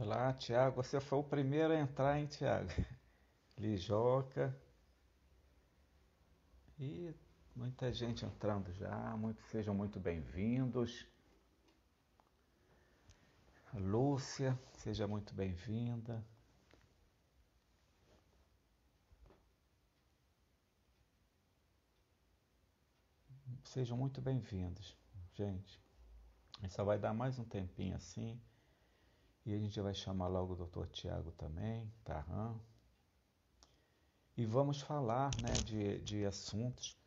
Olá, Tiago. Você foi o primeiro a entrar, hein, Tiago? Lijoca. E muita gente entrando já. Sejam muito bem-vindos. Lúcia, seja muito bem-vinda. Sejam muito bem-vindos, gente. A gente só vai dar mais um tempinho assim. E a gente vai chamar logo o Dr. Tiago também, Tarran. E vamos falar, né, de assuntos.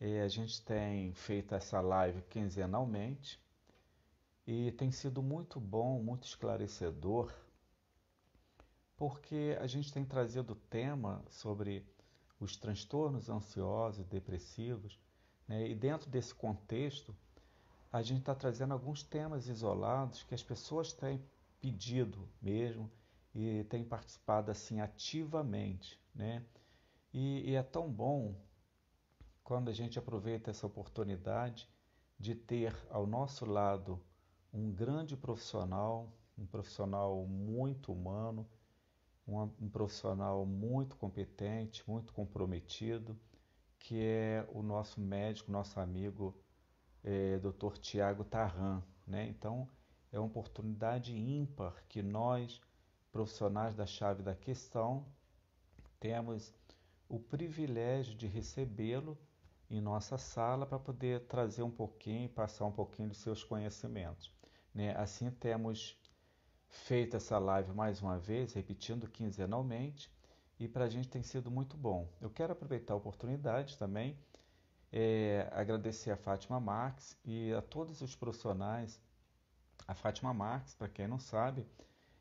A gente tem feito essa live quinzenalmente. E tem sido muito bom, muito esclarecedor, porque a gente tem trazido tema sobre os transtornos ansiosos e depressivos, né? E dentro desse contexto, a gente está trazendo alguns temas isolados que as pessoas têm pedido mesmo e têm participado assim ativamente, né? E é tão bom quando a gente aproveita essa oportunidade de ter ao nosso lado um grande profissional, um profissional muito humano, um profissional muito competente, muito comprometido, que é o nosso médico, nosso amigo, Dr. Tiago Tarran, né? Então, é uma oportunidade ímpar que nós, profissionais da chave da questão, temos o privilégio de recebê-lo em nossa sala para poder trazer um pouquinho, passar um pouquinho de seus conhecimentos, né? Assim temos feito essa live mais uma vez, repetindo quinzenalmente, e para a gente tem sido muito bom. Eu quero aproveitar a oportunidade também, agradecer a Fátima Marques e a todos os profissionais. A Fátima Marques, para quem não sabe,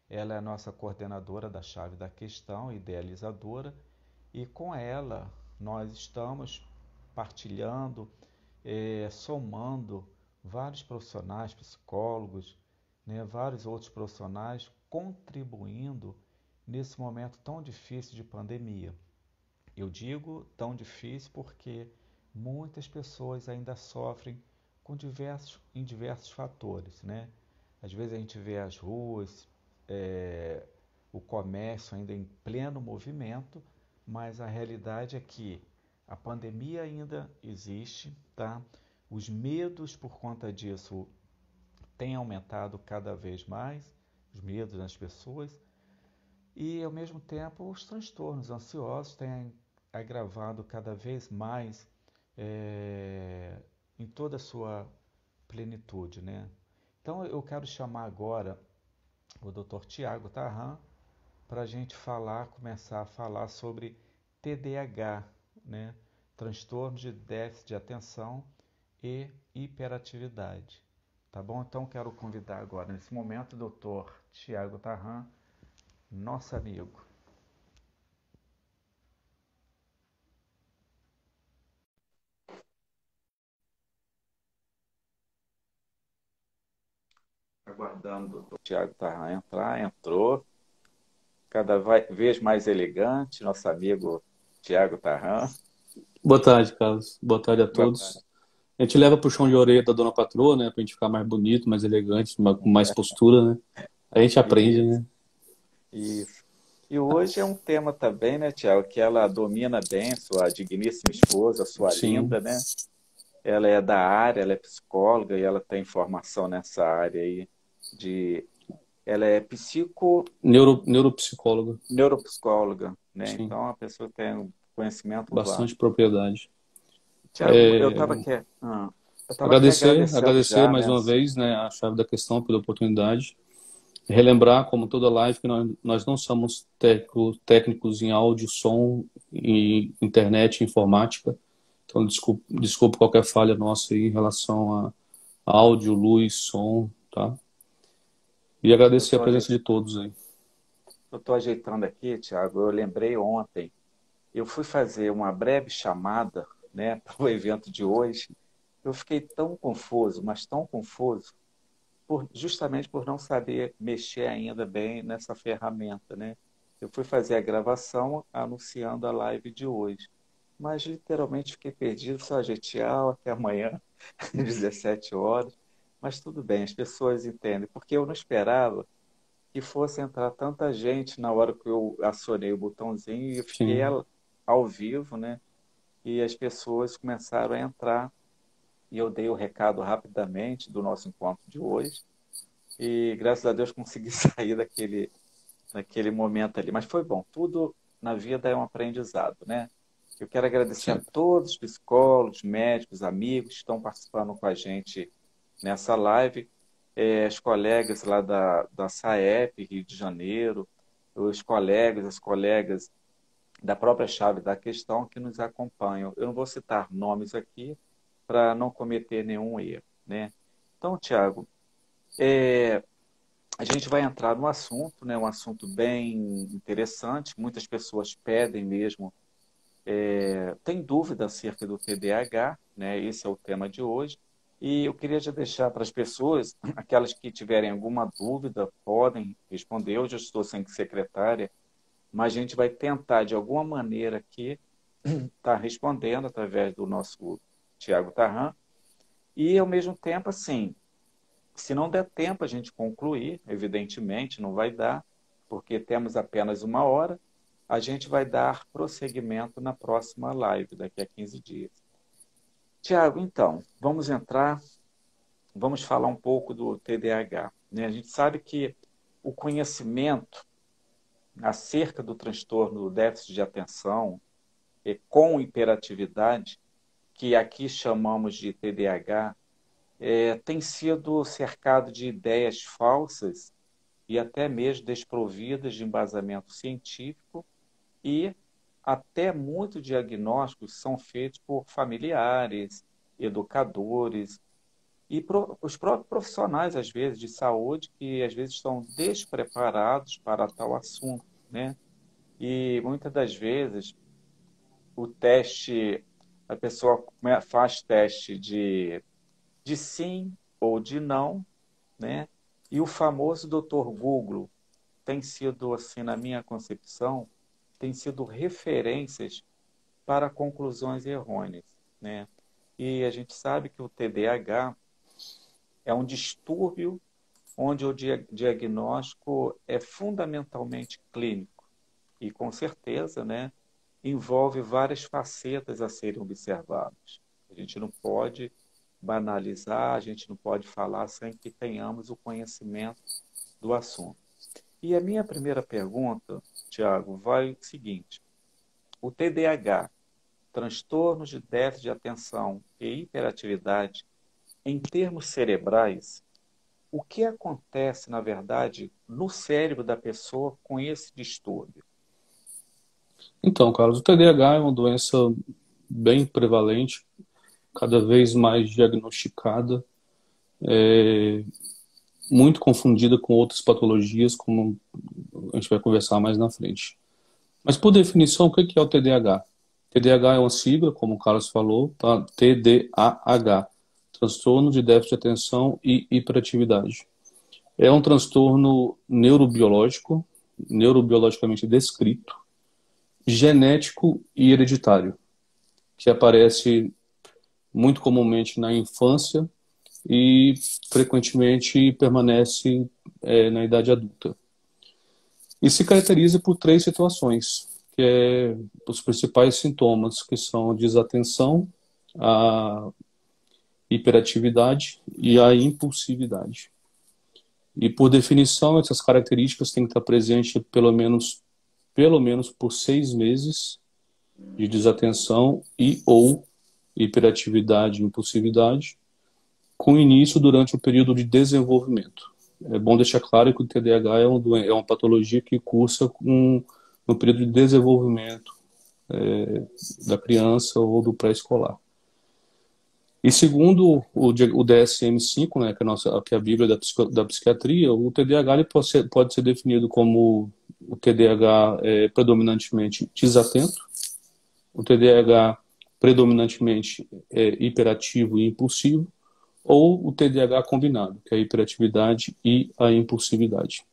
ela é a nossa coordenadora da chave da questão, idealizadora, e com ela nós estamos partilhando, somando vários profissionais, psicólogos, né, vários outros profissionais contribuindo nesse momento tão difícil de pandemia. Eu digo tão difícil porque muitas pessoas ainda sofrem em diversos fatores, né? Às vezes a gente vê as ruas, é, o comércio ainda em pleno movimento, mas a realidade é que a pandemia ainda existe, tá? Os medos por conta disso têm aumentado cada vez mais, os medos das pessoas, e ao mesmo tempo os transtornos ansiosos têm agravado cada vez mais é, em toda a sua plenitude, né? Então eu quero chamar agora o Dr. Tiago Tarran para a gente começar a falar sobre TDAH, né? Transtorno de déficit de atenção e hiperatividade. Tá bom? Então quero convidar agora, nesse momento, o Dr. Tiago Tarran, nosso amigo. Aguardando o Dr. Tiago Tarran entrar, entrou, vez mais elegante, nosso amigo Tiago Tarran. Boa tarde, Carlos. Boa tarde a Boa tarde. todos. A gente leva puxão de orelha da dona patroa, né? Pra gente ficar mais bonito, mais elegante, com mais postura, né? A gente aprende, Isso, né? isso. E hoje é um tema também, né, Tiago, que ela domina bem, sua digníssima esposa, sua Sim. linda, né? Ela é da área, ela é psicóloga e ela tem formação nessa área aí de... Ela é Neuropsicóloga. neuropsicóloga, né? Sim. Então, a pessoa tem um conhecimento Bastante vasto. propriedade. Tiago, eu estava aqui agradecendo Agradecer já, mais né? uma vez, né, a chave da questão pela oportunidade. Relembrar, como toda live, que nós não somos técnicos em áudio, som, e internet, informática. Então, desculpe qualquer falha nossa aí em relação a áudio, luz, som, tá? E Eu agradecer a estou presença de todos aí. ajeitando aqui, Tiago, eu lembrei ontem, eu fui fazer uma breve chamada, né, para o evento de hoje. Eu fiquei tão confuso, mas tão confuso, justamente por não saber mexer ainda bem nessa ferramenta, né? Eu fui fazer a gravação anunciando a live de hoje, mas literalmente fiquei perdido, só tchau, até amanhã, às 17 horas. Mas tudo bem, as pessoas entendem, porque eu não esperava que fosse entrar tanta gente na hora que eu acionei o botãozinho e eu fiquei sim, ao vivo, né? E as pessoas começaram a entrar e eu dei o recado rapidamente do nosso encontro de hoje e graças a Deus consegui sair daquele momento ali. Mas foi bom, tudo na vida é um aprendizado, né? Eu quero agradecer a sempre. todos os psicólogos, médicos, amigos que estão participando com a gente nessa live, os colegas lá da SAEP, Rio de Janeiro, os colegas, as colegas da própria chave da questão que nos acompanham. Eu não vou citar nomes aqui para não cometer nenhum erro, né? Então, Tiago, a gente vai entrar no assunto, né? Um assunto bem interessante. Muitas pessoas pedem mesmo, tem dúvida acerca do TDAH, né? Esse é o tema de hoje. E eu queria já deixar para as pessoas, aquelas que tiverem alguma dúvida, podem responder. Hoje eu estou sem secretária, mas a gente vai tentar, de alguma maneira, aqui, estar respondendo através do nosso Tiago Tarran. E, ao mesmo tempo, assim, se não der tempo a gente concluir, evidentemente não vai dar, porque temos apenas uma hora, a gente vai dar prosseguimento na próxima live, daqui a 15 dias. Tiago, então, vamos entrar, vamos falar um pouco do TDAH. Né? A gente sabe que o conhecimento acerca do transtorno do déficit de atenção com hiperatividade, que aqui chamamos de TDAH, tem sido cercado de ideias falsas e até mesmo desprovidas de embasamento científico e até muitos diagnósticos são feitos por familiares, educadores e os próprios profissionais, às vezes, de saúde, que às vezes estão despreparados para tal assunto, né? E muitas das vezes o teste, a pessoa faz teste de sim ou de não, né? E o famoso Dr. Google tem sido, assim, na minha concepção, tem sido referências para conclusões errôneas, né? E a gente sabe que o TDAH é um distúrbio onde o diagnóstico é fundamentalmente clínico e, com certeza, né, envolve várias facetas a serem observadas. A gente não pode banalizar, a gente não pode falar sem que tenhamos o conhecimento do assunto. E a minha primeira pergunta, Tiago, vai o seguinte: o TDAH, transtornos de déficit de atenção e hiperatividade, em termos cerebrais, o que acontece, na verdade, no cérebro da pessoa com esse distúrbio? Então, Carlos, o TDAH é uma doença bem prevalente, cada vez mais diagnosticada, muito confundida com outras patologias, como a gente vai conversar mais na frente. Mas, por definição, o que é o TDAH? TDAH é uma sigla, como o Carlos falou, tá? TDAH, transtorno de déficit de atenção e hiperatividade. É um transtorno neurobiológico, neurobiologicamente descrito, genético e hereditário, que aparece muito comumente na infância e frequentemente permanece na idade adulta. E se caracteriza por três situações, que é os principais sintomas, que são a desatenção, a hiperatividade e a impulsividade. E por definição, essas características têm que estar presentes pelo menos por 6 meses de desatenção e ou hiperatividade e impulsividade, com início durante o período de desenvolvimento. É bom deixar claro que o TDAH é uma patologia que cursa no período de desenvolvimento da criança ou do pré-escolar. E segundo o DSM-5, né, que é a Bíblia da psiquiatria, o TDAH ele pode ser definido como o TDAH predominantemente desatento, o TDAH predominantemente hiperativo e impulsivo, ou o TDAH combinado, que é a hiperatividade e a impulsividade.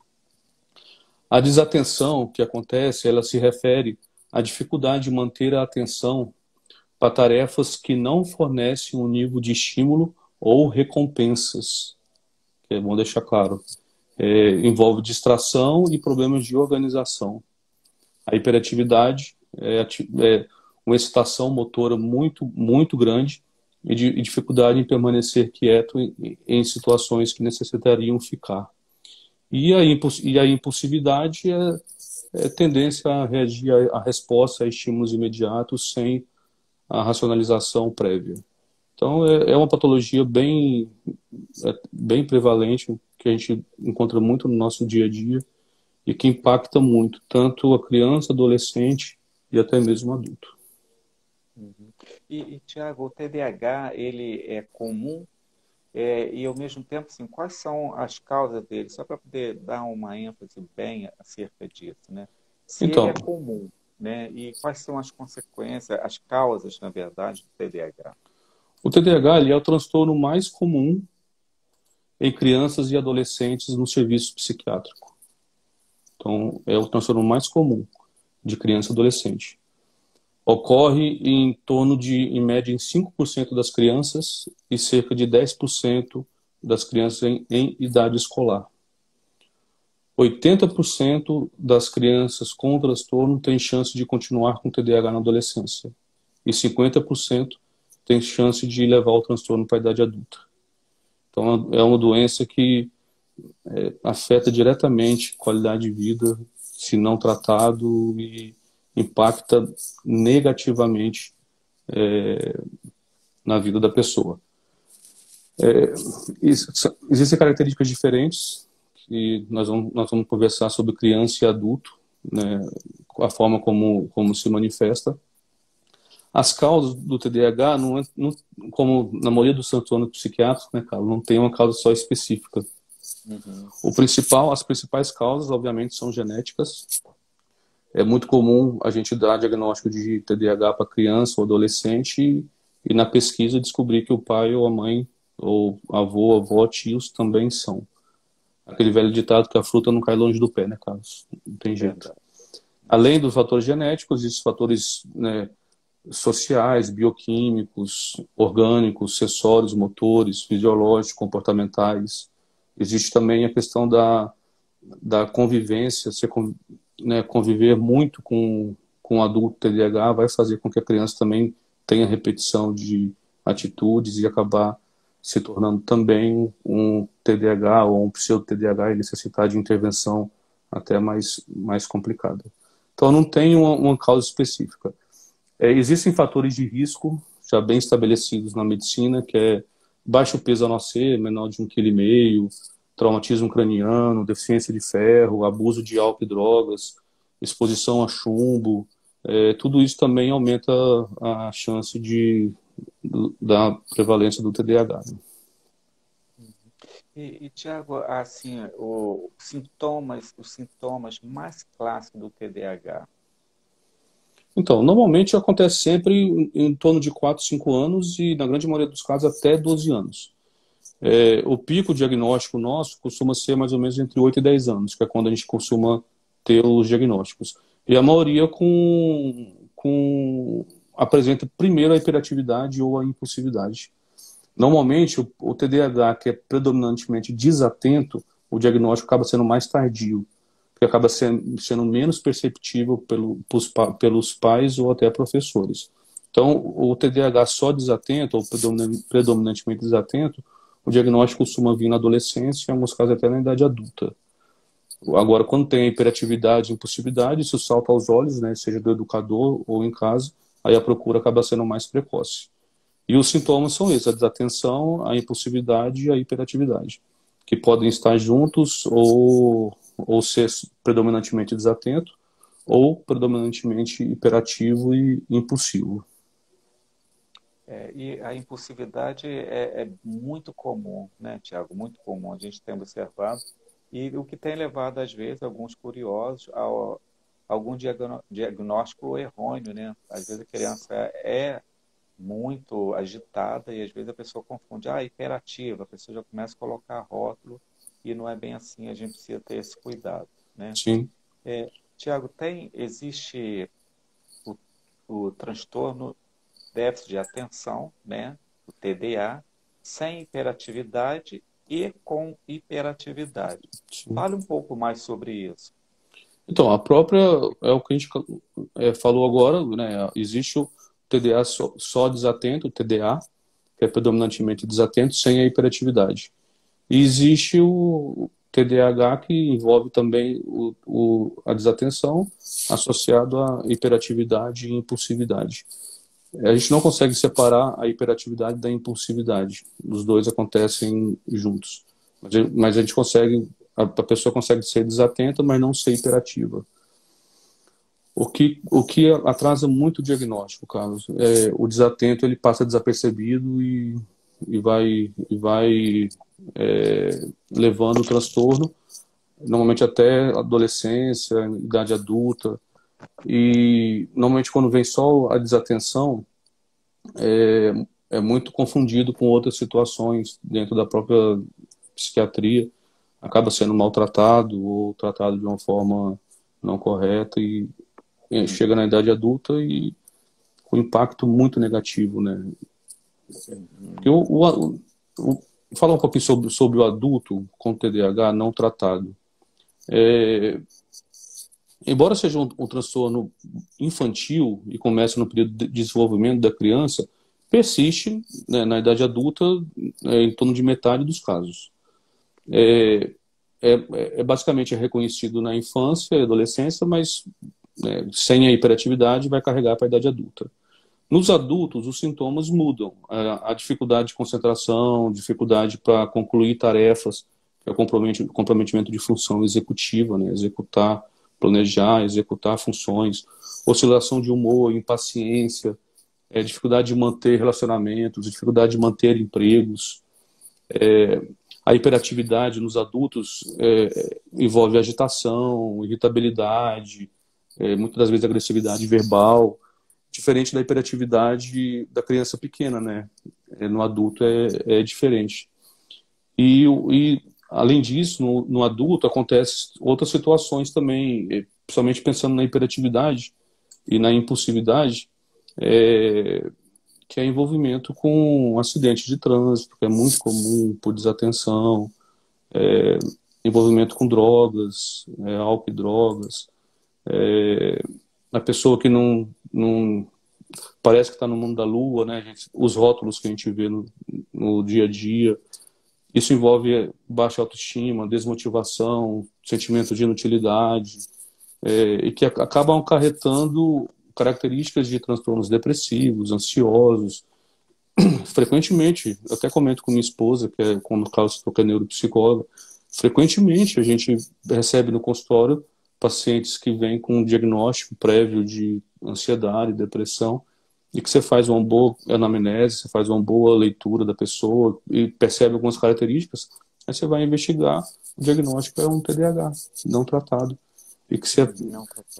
A desatenção que acontece, ela se refere à dificuldade de manter a atenção para tarefas que não fornecem um nível de estímulo ou recompensas, que é bom deixar claro. Envolve distração e problemas de organização. A hiperatividade é uma excitação motora muito, muito grande e dificuldade em permanecer quieto em situações que necessitariam ficar. E a impulsividade é tendência a reagir à resposta a estímulos imediatos sem a racionalização prévia. Então, é uma patologia bem prevalente, que a gente encontra muito no nosso dia a dia e que impacta muito, tanto a criança, adolescente e até mesmo o adulto. Uhum. Tiago, o TDAH, ele é comum e, ao mesmo tempo, assim, quais são as causas dele? Só para poder dar uma ênfase bem acerca disso, né? Se ele Então, é comum, né? E quais são as consequências, as causas, na verdade, do TDAH? o TDAH ele é o transtorno mais comum em crianças e adolescentes no serviço psiquiátrico. Então, é o transtorno mais comum de criança e adolescente. Ocorre em torno de, em média, em 5% das crianças e cerca de 10% das crianças em idade escolar. 80% das crianças com transtorno têm chance de continuar com TDAH na adolescência. E 50% têm chance de levar o transtorno para a idade adulta. Então, é uma doença que afeta diretamente a qualidade de vida, se não tratado, e impacta negativamente na vida da pessoa. Existem características diferentes que nós vamos conversar sobre criança e adulto, né, a forma como se manifesta. As causas do TDAH, como na maioria dos transtornos psiquiátricos, né, cara, não tem uma causa só específica. Uhum. As principais causas, obviamente, são genéticas. É muito comum a gente dar diagnóstico de TDAH para criança ou adolescente e na pesquisa descobrir que o pai ou a mãe, ou avô, avó, tios também são. Aquele velho ditado que a fruta não cai longe do pé, né, Carlos? Não tem jeito. Verdade. Além dos fatores genéticos, existem fatores, né, sociais, bioquímicos, orgânicos, sensórios, motores, fisiológicos, comportamentais. Existe também a questão da convivência, né, conviver muito com um adulto TDAH vai fazer com que a criança também tenha repetição de atitudes e acabar se tornando também um TDAH ou um pseudo-TDAH e necessitar de intervenção até mais complicada. Então, não tem uma causa específica. Existem fatores de risco já bem estabelecidos na medicina, que é baixo peso a nascer, menor de 1,5 kg, traumatismo craniano, deficiência de ferro, abuso de álcool e drogas, exposição a chumbo. Tudo isso também aumenta a chance da prevalência do TDAH. Tiago, assim, os sintomas mais clássicos do TDAH. Então, normalmente acontece sempre em torno de 4, 5 anos e, na grande maioria dos casos, até 12 anos. O pico diagnóstico nosso costuma ser mais ou menos entre 8 e 10 anos, que é quando a gente costuma ter os diagnósticos. E a maioria apresenta primeiro a hiperatividade ou a impulsividade. Normalmente, o TDAH, que é predominantemente desatento, o diagnóstico acaba sendo mais tardio, porque acaba sendo menos perceptível pelos pais ou até professores. Então, o TDAH só desatento, ou predominantemente desatento, o diagnóstico costuma vir na adolescência, em alguns casos até na idade adulta. Agora, quando tem hiperatividade e impulsividade, isso salta aos olhos, né, seja do educador ou em casa, aí a procura acaba sendo mais precoce. E os sintomas são esses: a desatenção, a impulsividade e a hiperatividade, que podem estar juntos ou ser predominantemente desatento ou predominantemente hiperativo e impulsivo. E a impulsividade é muito comum, né, Tiago? Muito comum, a gente tem observado. E o que tem levado, às vezes, alguns curiosos a algum diagnóstico errôneo, né? Às vezes a criança é muito agitada e às vezes a pessoa confunde, hiperativa, a pessoa já começa a colocar rótulo e não é bem assim, a gente precisa ter esse cuidado, né? Sim. Tiago, existe o, o transtorno déficit de atenção, né? O TDA, sem hiperatividade e com hiperatividade. Sim. Fale um pouco mais sobre isso. Então, a própria, é o que a gente falou agora, né? Existe o TDA só desatento, o TDA, que é predominantemente desatento, sem a hiperatividade. E existe o TDAH, que envolve também a desatenção associado à hiperatividade e impulsividade. A gente não consegue separar a hiperatividade da impulsividade. Os dois acontecem juntos. Mas a gente consegue, a pessoa consegue ser desatenta, mas não ser hiperativa. O que atrasa muito o diagnóstico, Carlos, o desatento ele passa desapercebido e vai levando o transtorno, normalmente até adolescência, idade adulta, e normalmente quando vem só a desatenção, é muito confundido com outras situações dentro da própria psiquiatria, acaba sendo maltratado ou tratado de uma forma não correta e chega na idade adulta e com impacto muito negativo, né? Eu, falar um pouquinho sobre o adulto com TDAH não tratado. Embora seja um transtorno infantil e comece no período de desenvolvimento da criança, persiste, né, na idade adulta, em torno de metade dos casos. Basicamente reconhecido na infância e adolescência, mas sem a hiperatividade vai carregar para a idade adulta. Nos adultos, os sintomas mudam. A dificuldade de concentração, dificuldade para concluir tarefas, que é o comprometimento de função executiva, né? Executar, planejar, executar funções, oscilação de humor, impaciência, dificuldade de manter relacionamentos, dificuldade de manter empregos. A hiperatividade nos adultos envolve agitação, irritabilidade, muitas das vezes agressividade verbal, diferente da hiperatividade da criança pequena, né? No adulto é diferente. E além disso, no adulto acontecem outras situações também, principalmente pensando na hiperatividade e na impulsividade, que é envolvimento com acidentes de trânsito, que é muito comum por desatenção, envolvimento com drogas, álcool e drogas, a pessoa que não parece que está no mundo da lua, né? Os rótulos que a gente vê no dia a dia. Isso envolve baixa autoestima, desmotivação, sentimento de inutilidade, e que acabam acarretando características de transtornos depressivos, ansiosos. Frequentemente, eu até comento com minha esposa, que é, como o Carlos citou, que é neuropsicóloga, frequentemente a gente recebe no consultório pacientes que vêm com um diagnóstico prévio de ansiedade, depressão, e que você faz uma boa anamnese, você faz uma boa leitura da pessoa e percebe algumas características, aí você vai investigar, o diagnóstico é um TDAH não tratado. E que você,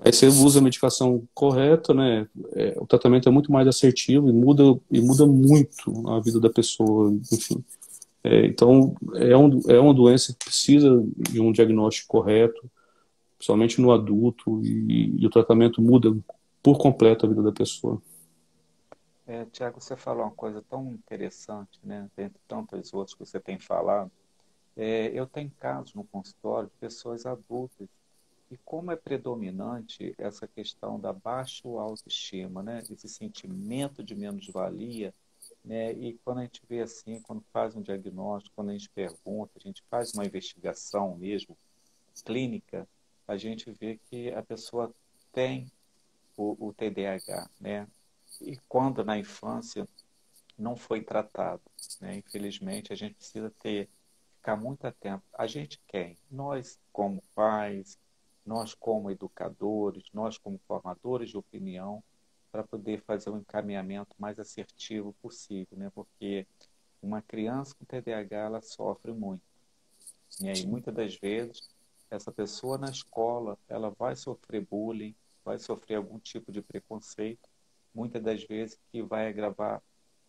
aí você usa a medicação correta, né? O tratamento é muito mais assertivo e muda muito a vida da pessoa, enfim. Então, é uma doença que precisa de um diagnóstico correto, principalmente no adulto, e o tratamento muda por completo a vida da pessoa. Tiago, você falou uma coisa tão interessante, né? Dentre tantos outros que você tem falado. Eu tenho casos no consultório de pessoas adultas e como é predominante essa questão da baixa autoestima, né? Esse sentimento de menos-valia, né? E quando a gente vê assim, quando faz um diagnóstico, quando a gente pergunta, a gente faz uma investigação mesmo, clínica, a gente vê que a pessoa tem o TDAH, né? E quando na infância não foi tratado, né? Infelizmente, a gente precisa ficar muito atento. A gente quem? Nós como pais, nós como educadores, nós como formadores de opinião, para poder fazer um encaminhamento mais assertivo possível, né? Porque uma criança com TDAH, ela sofre muito. E aí, muitas das vezes, essa pessoa na escola, ela vai sofrer bullying, vai sofrer algum tipo de preconceito, muitas das vezes que vai agravar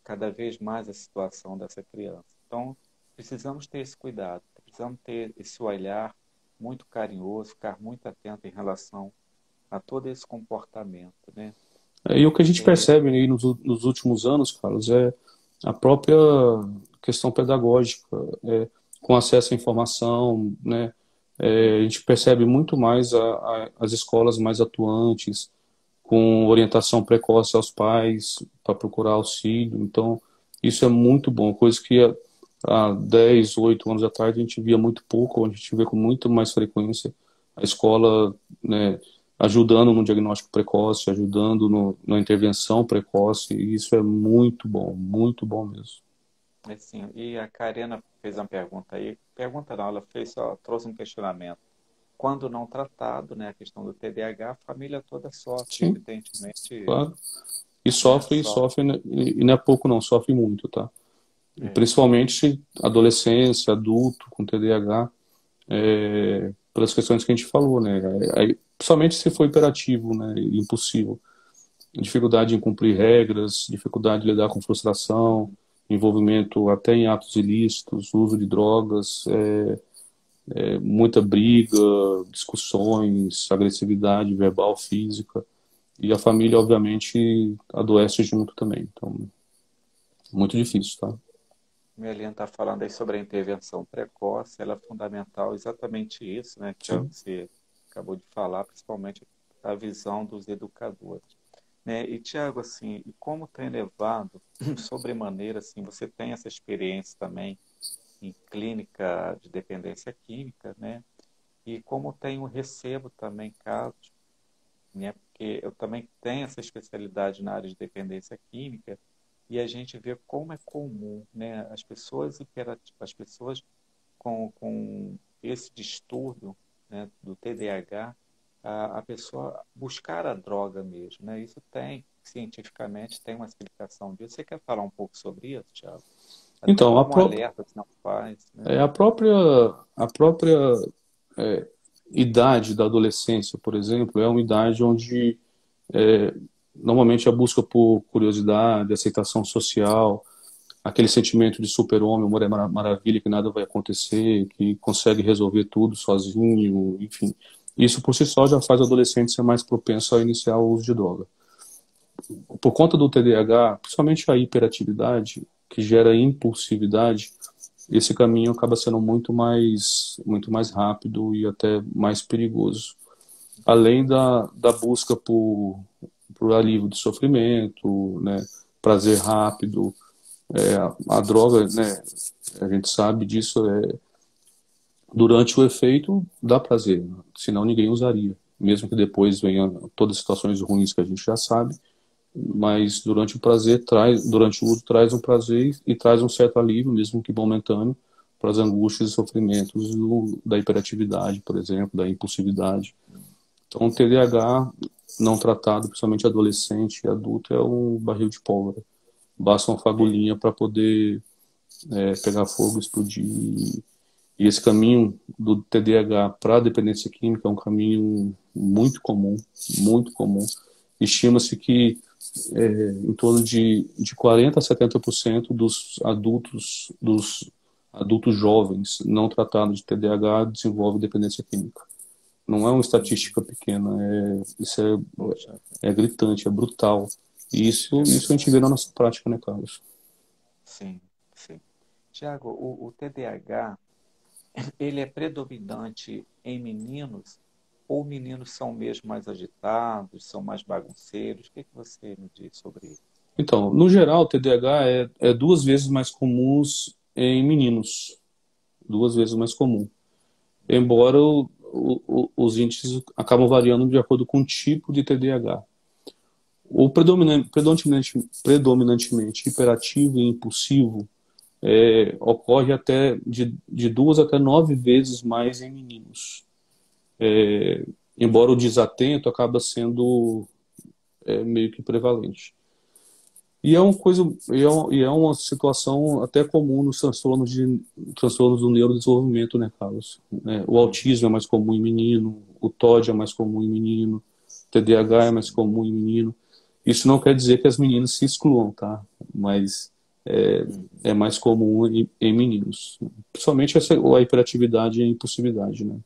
cada vez mais a situação dessa criança. Então, precisamos ter esse cuidado, precisamos ter esse olhar muito carinhoso, ficar muito atento em relação a todo esse comportamento, né? E o que a gente percebe aí nos últimos anos, Carlos, é a própria questão pedagógica. com acesso à informação, né? A gente percebe muito mais as escolas mais atuantes, com orientação precoce aos pais para procurar auxílio. Então, isso é muito bom, coisa que há 10, 8 anos atrás a gente via muito pouco, hoje a gente vê com muito mais frequência a escola, né, ajudando no diagnóstico precoce, ajudando na intervenção precoce, e isso é muito bom mesmo. Assim, e a Karina fez uma pergunta aí. Pergunta não, ela fez só, trouxe um questionamento. Quando não tratado, né, a questão do TDAH, a família toda sofre, Sim, evidentemente, claro. E né, sofre, né, e não é pouco não, sofre muito, tá? é, Principalmente adolescência, adulto com TDAH, pelas questões que a gente falou, né? Principalmente se for hiperativo, né, e impulsivo. Dificuldade em cumprir regras, dificuldade de lidar com frustração, envolvimento até em atos ilícitos, uso de drogas, muita briga, discussões, agressividade verbal, física. E a família, obviamente, adoece junto também. Então, muito difícil, tá? Melina está falando aí sobre a intervenção precoce, ela é fundamental, exatamente isso, né, que é o Sim. que você acabou de falar, principalmente a visão dos educadores. Né? E, Tiago, assim, e como tem levado, sobremaneira, assim, você tem essa experiência também em clínica de dependência química, né? E como tenho, recebo também casos, né? Porque eu também tenho essa especialidade na área de dependência química e a gente vê como é comum, né? As pessoas com esse distúrbio, né, do TDAH, a pessoa buscar a droga mesmo, né? Isso tem, cientificamente, tem uma explicação disso. Você quer falar um pouco sobre isso, Thiago? Até Então, como alerta se não faz, né? a própria é, idade da adolescência, por exemplo, é uma idade onde normalmente a busca por curiosidade, aceitação social, aquele sentimento de super-homem, Mulher Maravilha, que nada vai acontecer, que consegue resolver tudo sozinho, enfim. Isso por si só já faz o adolescente ser mais propenso a iniciar o uso de droga. Por conta do TDAH, principalmente a hiperatividade, que gera impulsividade, esse caminho acaba sendo muito mais rápido e até mais perigoso. Além da busca por alívio do sofrimento, né, prazer rápido, a droga, né, a gente sabe disso, durante o efeito dá prazer, senão ninguém usaria. Mesmo que depois venham todas as situações ruins que a gente já sabe, mas durante o uso traz um prazer e traz um certo alívio, mesmo que momentâneo, para as angústias e sofrimentos da hiperatividade, por exemplo, da impulsividade. Então, o TDAH não tratado, principalmente adolescente e adulto, é um barril de pólvora. Basta uma fagulhinha para poder pegar fogo, explodir. E esse caminho do TDAH para a dependência química é um caminho muito comum, muito comum. Estima-se que em torno de 40 a 70% dos adultos jovens não tratados de TDAH desenvolvem dependência química. Não é uma estatística pequena, isso Poxa, é gritante, é brutal. E isso a gente vê na nossa prática, né, Carlos? sim, sim. Tiago, o TDAH, ele é predominante em meninos ou meninos são mesmo mais agitados, são mais bagunceiros? O que que você me diz sobre isso? Então, no geral, o TDAH é 2 vezes mais comuns em meninos, 2 vezes mais comum. Embora os índices acabam variando de acordo com o tipo de TDAH. O predominantemente hiperativo e impulsivo ocorre até de 2 até 9 vezes mais em meninos. Embora o desatento acaba sendo meio que prevalente. E é uma coisa, e é uma situação até comum nos transtornos do neurodesenvolvimento, né, Carlos? O Uhum. autismo é mais comum em menino, o TOD é mais comum em menino, o TDAH é mais Sim. comum em menino. Isso não quer dizer que as meninas se excluam, tá? Mas Uhum. é mais comum em meninos. Principalmente a hiperatividade e a impulsividade, né?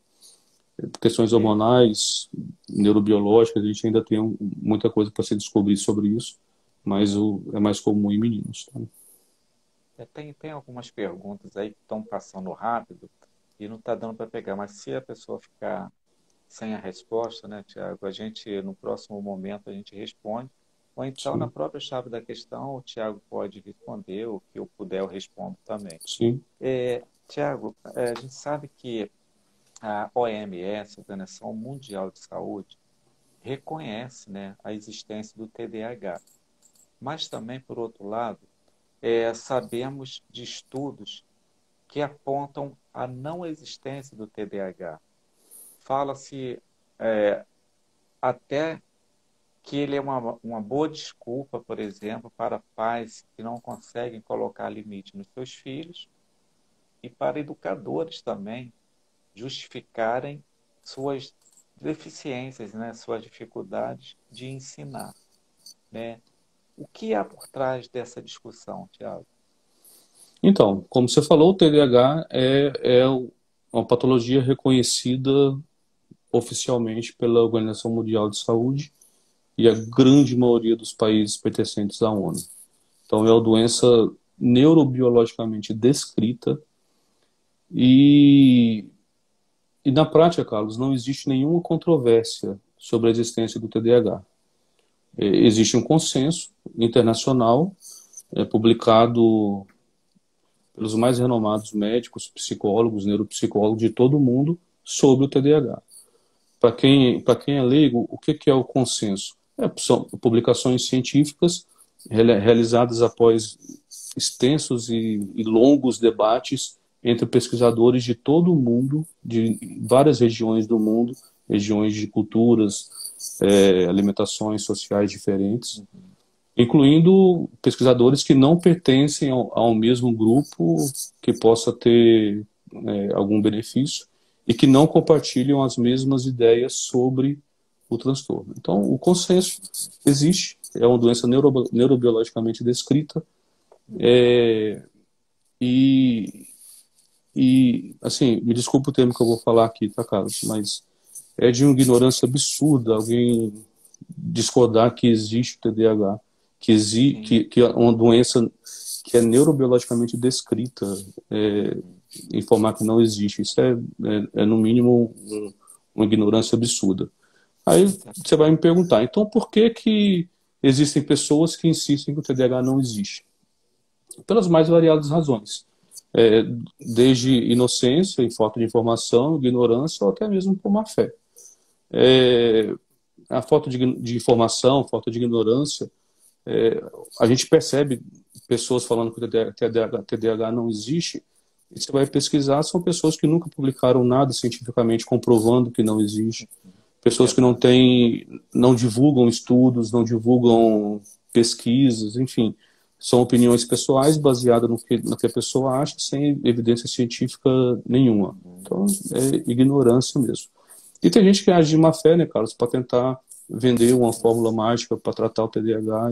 Questões É, hormonais, neurobiológicas, a gente ainda tem muita coisa para se descobrir sobre isso, mas é mais comum em meninos. Tá? Tem algumas perguntas aí que estão passando rápido e não está dando para pegar, mas se a pessoa ficar sem a resposta, né, Tiago, a gente, no próximo momento, a gente responde, ou então na Sim, própria chave da questão, o Tiago pode responder, o que eu puder eu respondo também. sim. Tiago, a gente sabe que a OMS, a Organização Mundial de Saúde, reconhece, né, a existência do TDAH. Mas também, por outro lado, sabemos de estudos que apontam a não existência do TDAH. Fala-se até que ele é uma boa desculpa, por exemplo, para pais que não conseguem colocar limite nos seus filhos e para educadores também justificarem suas deficiências, né, suas dificuldades de ensinar, né? O que há por trás dessa discussão, Tiago? Então, como você falou, o TDAH é uma patologia reconhecida oficialmente pela Organização Mundial de Saúde e a grande maioria dos países pertencentes à ONU. Então, é uma doença neurobiologicamente descrita e, e na prática, Carlos, não existe nenhuma controvérsia sobre a existência do TDAH. Existe um consenso internacional publicado pelos mais renomados médicos, psicólogos, neuropsicólogos de todo o mundo sobre o TDAH. Para quem é leigo, o que é o consenso? São publicações científicas realizadas após extensos e longos debates entre pesquisadores de todo o mundo, de várias regiões do mundo, regiões de culturas, alimentações sociais diferentes, incluindo pesquisadores que não pertencem ao mesmo grupo que possa ter algum benefício e que não compartilham as mesmas ideias sobre o transtorno. Então, o consenso existe, é uma doença neurobiologicamente descrita, assim, me desculpa o termo que eu vou falar aqui, tá, Carlos, mas é de uma ignorância absurda alguém discordar que existe o TDAH, que é uma doença que é neurobiologicamente descrita, informar que não existe. Isso no mínimo, uma ignorância absurda. Aí você vai me perguntar, então por que existem pessoas que insistem que o TDAH não existe? Pelas mais variadas razões. Desde inocência e falta de informação, ignorância ou até mesmo por má fé. A falta de informação, falta de ignorância, a gente percebe pessoas falando que o TDAH não existe, e você vai pesquisar, são pessoas que nunca publicaram nada cientificamente comprovando que não existe, pessoas que não divulgam estudos, não divulgam pesquisas, enfim, são opiniões pessoais baseadas no que a pessoa acha, sem evidência científica nenhuma. Então, é ignorância mesmo. E tem gente que age de má fé, né, Carlos, para tentar vender uma fórmula mágica para tratar o TDAH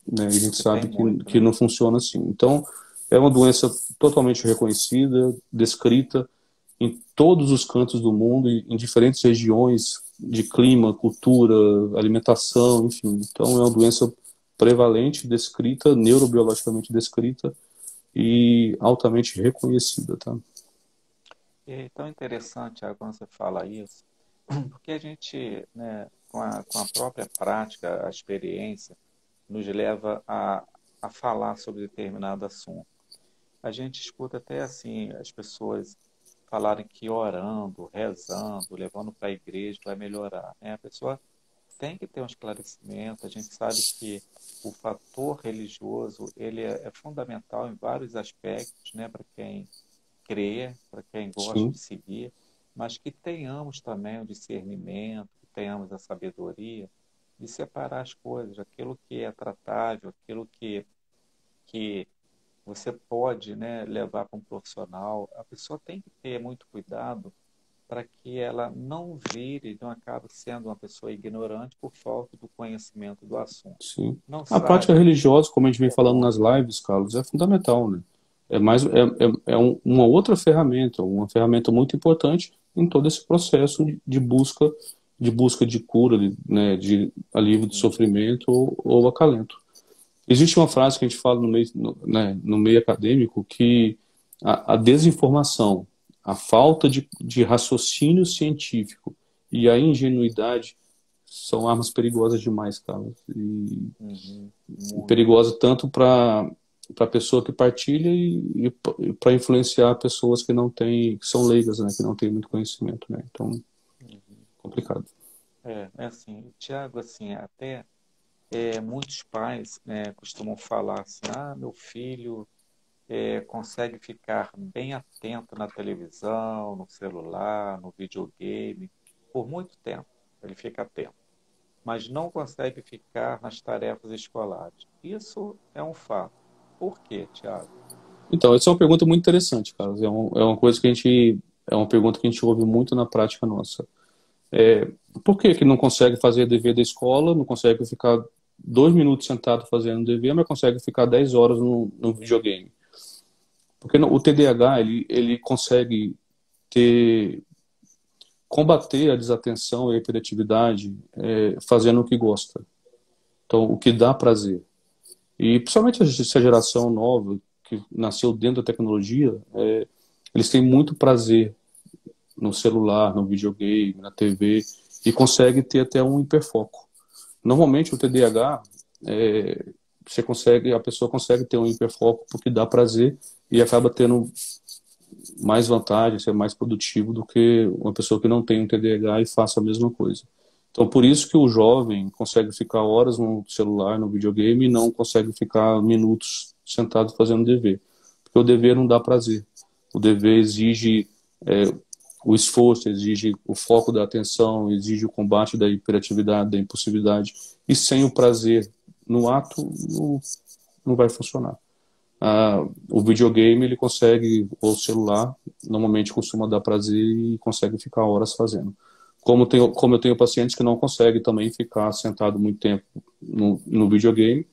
né, a gente sabe que não funciona assim. Então, é uma doença totalmente reconhecida, descrita em todos os cantos do mundo, em diferentes regiões de clima, cultura, alimentação, enfim. Então, é uma doença prevalente, descrita, neurobiologicamente descrita e altamente reconhecida, tá? É tão interessante, Thiago, quando você fala isso, porque a gente, né, com a própria prática, a experiência, nos leva a falar sobre determinado assunto. A gente escuta até assim as pessoas falarem que orando, rezando, levando para a igreja vai melhorar, né? A pessoa tem que ter um esclarecimento. A gente sabe que o fator religioso ele é fundamental em vários aspectos, né, para quem crê, para quem gosta Sim. de seguir, mas que tenhamos também o discernimento, que tenhamos a sabedoria de separar as coisas, aquilo que é tratável, aquilo que você pode, né, levar para um profissional. A pessoa tem que ter muito cuidado para que ela não vire, não acabe sendo uma pessoa ignorante por falta do conhecimento do assunto. Sim. Não A prática sabe, religiosa, como a gente vem falando nas lives, Carlos, é fundamental, né? Uma outra ferramenta, uma ferramenta muito importante em todo esse processo de busca de cura, né, de alívio de sofrimento ou acalento. Existe uma frase que a gente fala no meio acadêmico que a desinformação, a falta de raciocínio científico e a ingenuidade são armas perigosas demais, cara. E Uhum. Muito. perigosa tanto para a pessoa que partilha e para influenciar pessoas que não têm, que são leigas, né, que não têm muito conhecimento, né? Então, Uhum. complicado. É assim, Tiago, assim, até muitos pais, né, costumam falar assim, meu filho consegue ficar bem atento na televisão, no celular, no videogame, por muito tempo. Ele fica atento, mas não consegue ficar nas tarefas escolares. Isso é um fato. Por quê, Tiago? Então, essa é uma pergunta muito interessante, cara. É uma coisa que a gente, é uma pergunta que a gente ouve muito na prática nossa. Por que que não consegue fazer dever da escola, não consegue ficar 2 minutos sentado fazendo dever, mas consegue ficar 10 horas no videogame? Porque o TDAH, ele consegue ter, combater a desatenção e a hiperatividade fazendo o que gosta. Então, o que dá prazer. E principalmente essa geração nova, que nasceu dentro da tecnologia, eles têm muito prazer no celular, no videogame, na TV, e consegue ter até um hiperfoco. Normalmente o TDAH, a pessoa consegue ter um hiperfoco porque dá prazer e acaba tendo mais vantagem, ser mais produtivo do que uma pessoa que não tem um TDAH e faça a mesma coisa. Então, por isso que o jovem consegue ficar horas no celular, no videogame, e não consegue ficar minutos sentado fazendo dever. Porque o dever não dá prazer. O dever exige é, o esforço, exige o foco da atenção, exige o combate da hiperatividade, da impulsividade. E sem o prazer no ato, não vai funcionar. O videogame, ele consegue, ou o celular, normalmente costuma dar prazer e consegue ficar horas fazendo. Como eu tenho pacientes que não conseguem também ficar sentado muito tempo no videogame,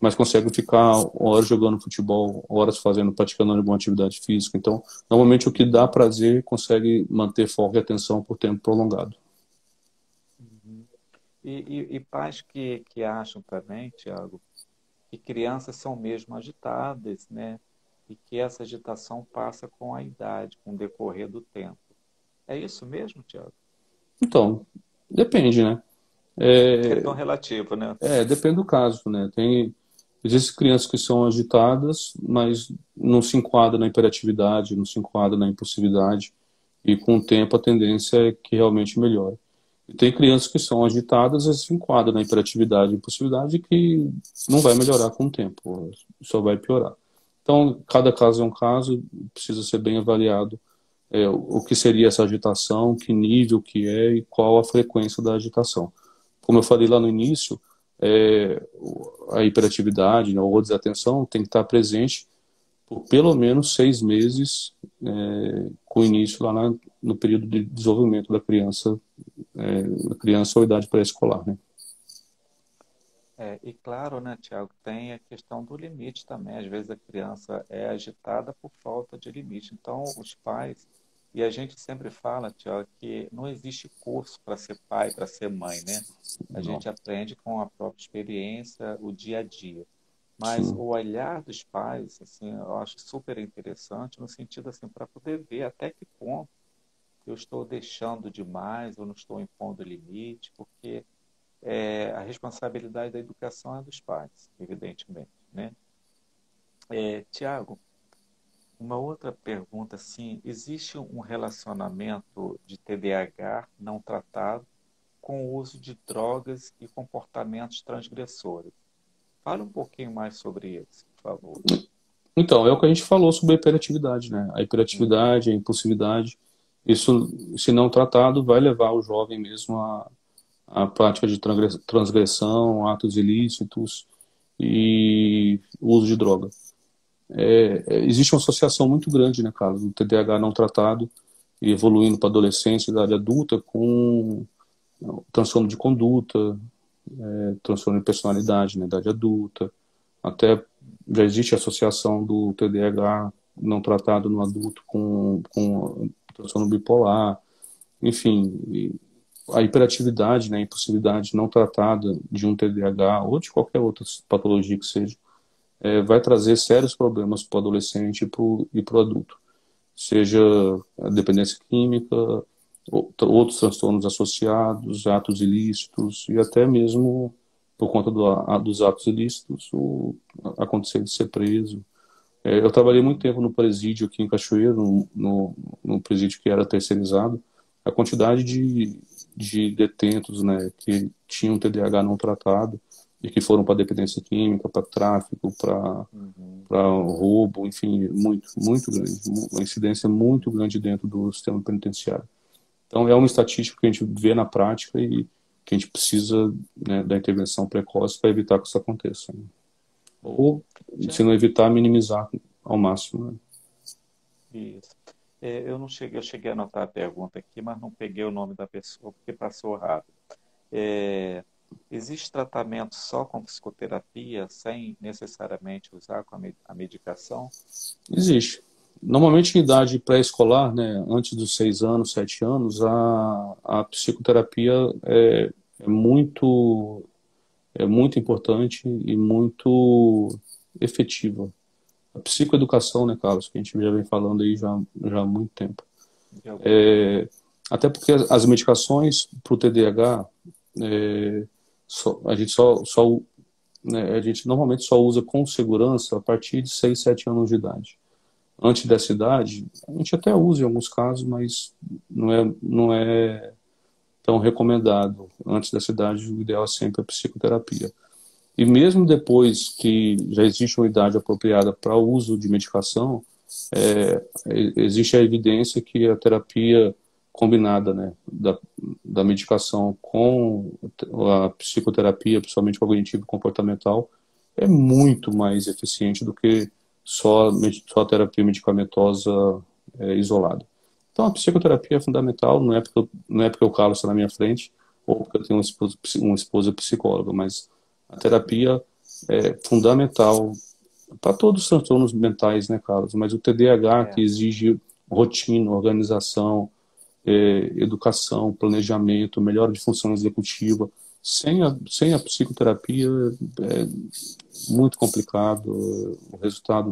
mas conseguem ficar horas jogando futebol, horas praticando alguma atividade física. Então, normalmente o que dá prazer consegue manter foco e atenção por tempo prolongado. Uhum. E pais que acham também, Tiago, que crianças são mesmo agitadas, né? E que essa agitação passa com a idade, com o decorrer do tempo. É isso mesmo, Tiago? Então, depende, né? É tão relativo, né? Depende do caso, né? Existem crianças que são agitadas, mas não se enquadram na hiperatividade, não se enquadram na impulsividade, e com o tempo a tendência é que realmente melhore. E tem crianças que são agitadas e se enquadram na hiperatividade e impulsividade que não vai melhorar com o tempo, só vai piorar. Então, cada caso é um caso, precisa ser bem avaliado o que seria essa agitação, que nível que é e qual a frequência da agitação. Como eu falei lá no início, a hiperatividade, né, ou a desatenção tem que estar presente por pelo menos 6 meses, com início lá no período de desenvolvimento da criança ou idade pré-escolar, né? E claro, né, Tiago, tem a questão do limite também. Às vezes a criança é agitada por falta de limite. Então, os pais, e a gente sempre fala, Tiago, que não existe curso para ser pai, para ser mãe, né? A Não. gente aprende com a própria experiência, o dia a dia. Mas Sim. o olhar dos pais, assim, eu acho super interessante no sentido assim para poder ver até que ponto eu estou deixando demais, eu não estou impondo limite, porque a responsabilidade da educação é dos pais, evidentemente, né? Tiago, uma outra pergunta assim, existe um relacionamento de TDAH não tratado com o uso de drogas e comportamentos transgressores? Fale um pouquinho mais sobre isso, por favor. Então, é o que a gente falou sobre a hiperatividade, né? A Uhum, hiperatividade, a impulsividade, isso, se não tratado, vai levar o jovem mesmo à prática de transgressão, atos ilícitos e uso de droga. Existe uma associação muito grande, né, cara, do TDAH não tratado e evoluindo para adolescência, idade adulta, com transtorno de conduta, transtorno de personalidade na idade adulta, até já existe associação do TDAH não tratado no adulto com transtorno bipolar, enfim, a hiperatividade, né, a impulsividade não tratada de um TDAH ou de qualquer outra patologia que seja, vai trazer sérios problemas para o adolescente e para o adulto. Seja a dependência química, outros transtornos associados, atos ilícitos e até mesmo por conta dos atos ilícitos, acontecer de ser preso. Eu trabalhei muito tempo no presídio aqui em Cachoeiro, no presídio que era terceirizado. A quantidade de detentos, né, que tinham TDAH não tratado e que foram para dependência química, para tráfico, para roubo, enfim, muito grande. Uma incidência muito grande dentro do sistema penitenciário. Então, é uma estatística que a gente vê na prática e que a gente precisa, né, da intervenção precoce para evitar que isso aconteça, né? Ou, se não evitar, minimizar ao máximo, né? Isso. Eu cheguei a anotar a pergunta aqui, mas não peguei o nome da pessoa porque passou rápido. Existe tratamento só com psicoterapia, sem necessariamente usar a medicação? Existe. Normalmente, em idade pré-escolar, né, antes dos 6 anos, 7 anos, a psicoterapia é muito, é muito importante e muito efetiva. A psicoeducação, né, Carlos, que a gente já vem falando aí já há muito tempo. De algum tempo. Até porque as medicações para o TDAH, a gente né, a gente normalmente só usa com segurança a partir de 6, 7 anos de idade. Antes dessa idade, a gente até usa em alguns casos, mas não é tão recomendado. Antes dessa idade, o ideal é sempre a psicoterapia. E mesmo depois que já existe uma idade apropriada para o uso de medicação, existe a evidência que a terapia combinada, né, da medicação com a psicoterapia, principalmente cognitivo-comportamental, é muito mais eficiente do que só a terapia medicamentosa isolada. Então, a psicoterapia é fundamental, não é porque o Carlos está na minha frente ou porque eu tenho uma esposa psicóloga, mas a terapia é fundamental para todos os transtornos mentais, né, Carlos? Mas o TDAH, que exige rotina, organização, educação, planejamento, melhora de função executiva, sem a psicoterapia é muito complicado, o resultado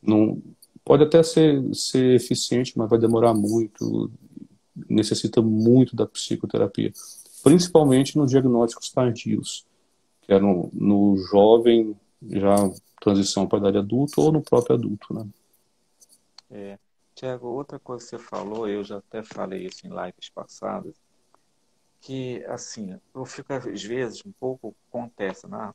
não pode até ser eficiente, mas vai demorar muito, necessita muito da psicoterapia, principalmente nos diagnósticos tardios, que é no jovem, já transição para a idade adulta ou no próprio adulto, né? Tiago, outra coisa que você falou, eu já até falei isso em lives passadas, que, assim, eu fico às vezes um pouco consternado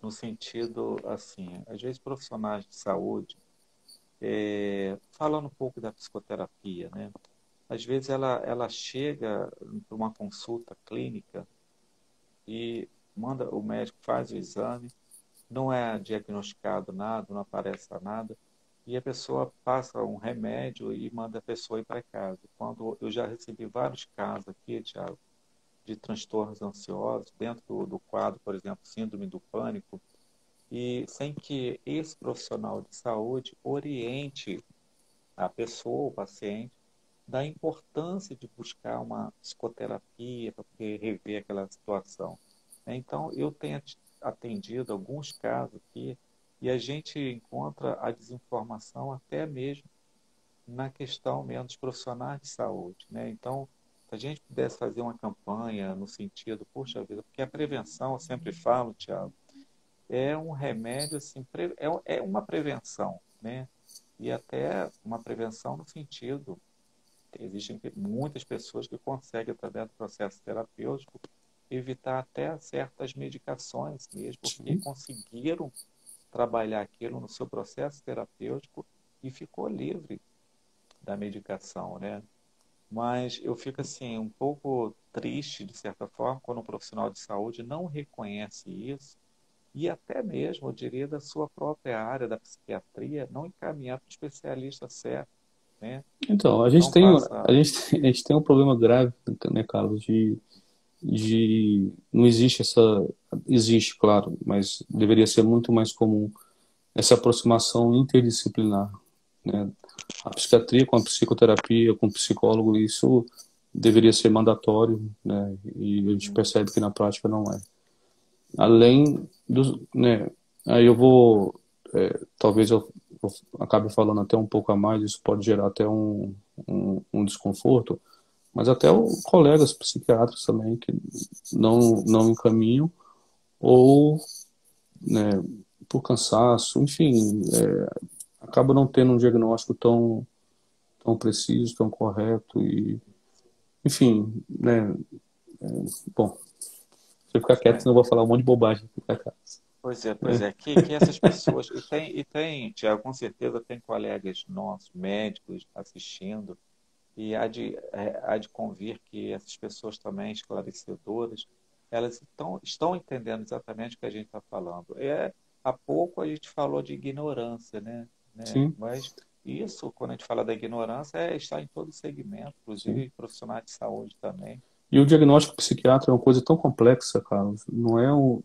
no sentido, assim, às vezes profissionais de saúde, falando um pouco da psicoterapia, né? Às vezes ela chega para uma consulta clínica e manda, o médico faz o exame, não é diagnosticado nada, não aparece nada, e a pessoa passa um remédio e manda a pessoa ir para casa. Quando eu já recebi vários casos aqui, Thiago, de transtornos ansiosos, dentro do quadro, por exemplo, síndrome do pânico, e sem que esse profissional de saúde oriente a pessoa, o paciente, da importância de buscar uma psicoterapia para poder rever aquela situação. Então, eu tenho atendido alguns casos aqui e a gente encontra a desinformação até mesmo na questão mesmo dos profissionais de saúde, né? Então, se a gente pudesse fazer uma campanha no sentido, puxa vida, porque a prevenção, eu sempre falo, Tiago, é um remédio, assim, é uma prevenção, né? E até uma prevenção no sentido, existem muitas pessoas que conseguem, através do processo terapêutico, evitar até certas medicações mesmo, porque conseguiram trabalhar aquilo no seu processo terapêutico e ficou livre da medicação, né? Mas eu fico assim um pouco triste de certa forma quando um profissional de saúde não reconhece isso e até mesmo, eu diria, da sua própria área da psiquiatria, não encaminhar para o especialista certo, né? Então, Então passa, a gente tem um problema grave, né, Carlos, não existe existe, claro, mas deveria ser muito mais comum essa aproximação interdisciplinar, né? A psiquiatria com a psicoterapia, com o psicólogo, isso deveria ser mandatório, né? E a gente percebe que na prática não é. Além dos, né? Aí eu vou, talvez eu acabe falando até um pouco a mais, isso pode gerar até um desconforto, mas até colegas psiquiatras também que não encaminham ou, né, por cansaço, enfim, acaba não tendo um diagnóstico tão preciso, tão correto e, enfim, né, bom, se eu ficar quieto, É. senão eu vou falar um monte de bobagem aqui pra cá. Pois é, que essas pessoas, Tiago, com certeza tem colegas nossos, médicos, assistindo, e há de convir que essas pessoas também esclarecedoras, elas estão entendendo exatamente o que a gente está falando. Há pouco a gente falou de ignorância, né? Sim. Mas isso, quando a gente fala da ignorância, está em todo segmento, Sim. inclusive profissionais de saúde também. E o diagnóstico psiquiátrico é uma coisa tão complexa, Carlos. Não é um.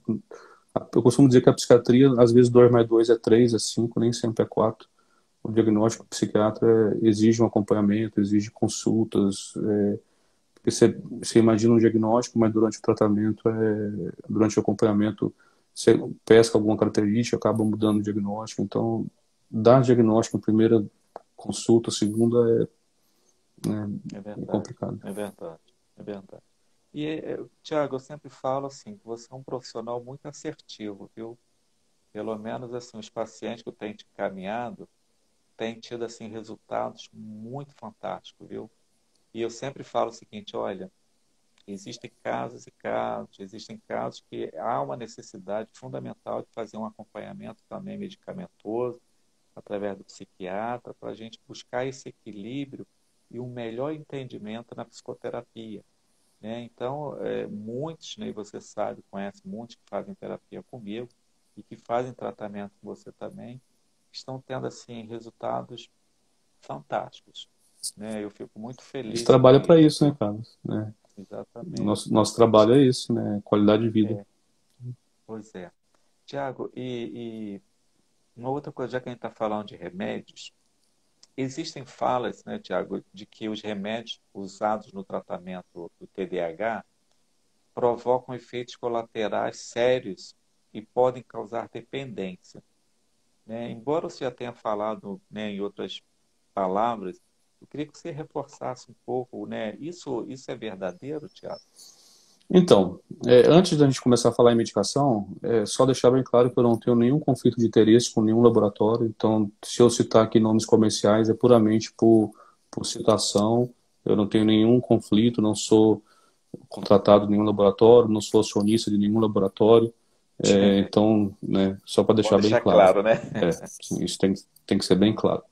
Eu costumo dizer que a psiquiatria, às vezes, 2 mais 2 é 3, é 5, nem sempre é 4. O diagnóstico psiquiatra exige um acompanhamento, exige consultas. Porque você imagina um diagnóstico, mas durante o tratamento, durante o acompanhamento, você pesca alguma característica, acaba mudando o diagnóstico. Então, dar diagnóstico em primeira consulta, segunda, É é verdade, complicado. é verdade, é verdade. E, Tiago, eu sempre falo assim, que você é um profissional muito assertivo, viu? Pelo menos assim, os pacientes que eu tenho te encaminhado têm tido assim resultados muito fantásticos, viu? E eu sempre falo o seguinte, olha, existem casos e casos, existem casos que há uma necessidade fundamental de fazer um acompanhamento também medicamentoso através do psiquiatra para a gente buscar esse equilíbrio e um melhor entendimento na psicoterapia, né? Então, muitos, né, você sabe, conhece muitos que fazem terapia comigo e que fazem tratamento com você também, estão tendo assim resultados fantásticos, né? Eu fico muito A gente feliz com trabalha para isso, isso, né, viu? Carlos? Né? Exatamente. Nosso trabalho é isso, né? Qualidade de vida. É, pois é. Tiago, e uma outra coisa, já que a gente está falando de remédios, existem falas, né, Tiago, de que os remédios usados no tratamento do TDAH provocam efeitos colaterais sérios e podem causar dependência, né? Embora você já tenha falado, né, em outras palavras, eu queria que você reforçasse um pouco, né? Isso é verdadeiro, Tiago? Então, antes da gente começar a falar em medicação, só deixar bem claro que eu não tenho nenhum conflito de interesse com nenhum laboratório. Então, se eu citar aqui nomes comerciais, é puramente por citação. Eu não tenho nenhum conflito, não sou contratado de nenhum laboratório, não sou acionista de nenhum laboratório. Então, né, só para Bom deixar bem deixar claro. claro, né? Sim, isso tem que ser bem claro.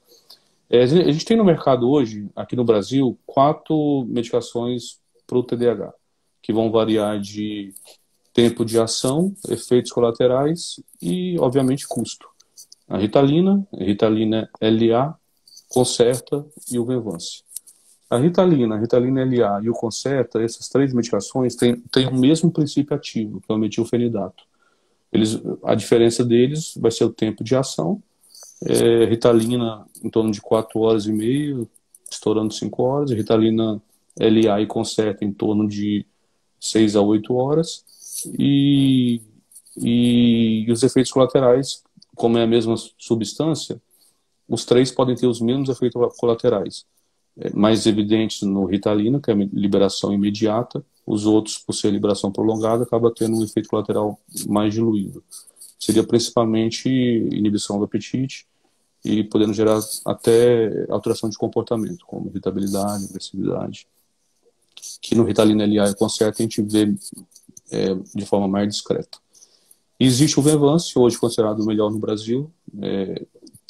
A gente tem no mercado hoje, aqui no Brasil, 4 medicações para o TDAH, que vão variar de tempo de ação, efeitos colaterais e, obviamente, custo. A Ritalina LA, Concerta e o Venvance. A Ritalina LA e o Concerta, essas 3 medicações têm o mesmo princípio ativo, que é o metilfenidato. A diferença deles vai ser o tempo de ação. Ritalina em torno de 4 horas e meia, estourando 5 horas. Ritalina LA e Concerta em torno de 6 a 8 horas. E, e os efeitos colaterais, como é a mesma substância, os 3 podem ter os mesmos efeitos colaterais. Mais evidentes no Ritalina, que é a liberação imediata. Os outros, por ser liberação prolongada, acaba tendo um efeito colateral mais diluído. Seria principalmente inibição do apetite e podendo gerar até alteração de comportamento, como irritabilidade, agressividade, que no Ritalina LA e Concerta a gente vê de forma mais discreta. E existe o Venvance, hoje considerado o melhor no Brasil.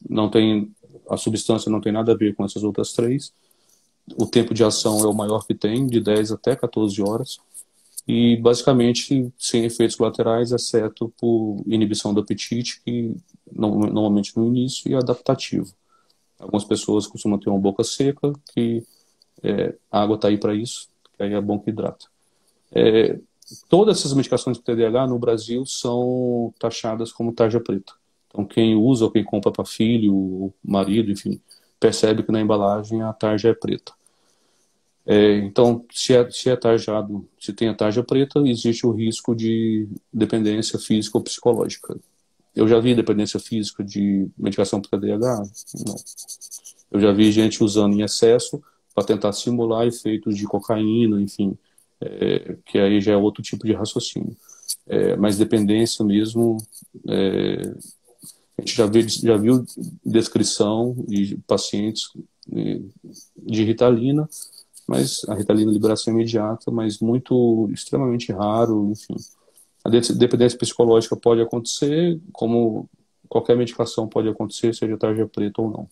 Não tem, a substância não tem nada a ver com essas outras 3. O tempo de ação é o maior que tem, de 10 até 14 horas. E basicamente sem efeitos colaterais, exceto por inibição do apetite, que normalmente no início, e adaptativo. Algumas pessoas costumam ter uma boca seca, que a água está aí para isso, que aí é bom que hidrata. Todas essas medicações para TDAH no Brasil são taxadas como tarja preta. Então quem usa ou quem compra para filho, marido, enfim, percebe que na embalagem a tarja é preta. Então, se é tarjado, se tem a tarja preta, existe o risco de dependência física ou psicológica. Eu já vi dependência física de medicação para TDAH? Não. Eu já vi gente usando em excesso para tentar simular efeitos de cocaína, enfim, que aí já é outro tipo de raciocínio. Mas dependência mesmo, a gente já viu descrição de pacientes de Ritalina, mas a Ritalina liberação imediata, mas muito, extremamente raro, enfim. A dependência psicológica pode acontecer, como qualquer medicação pode acontecer, seja tarja preta ou não.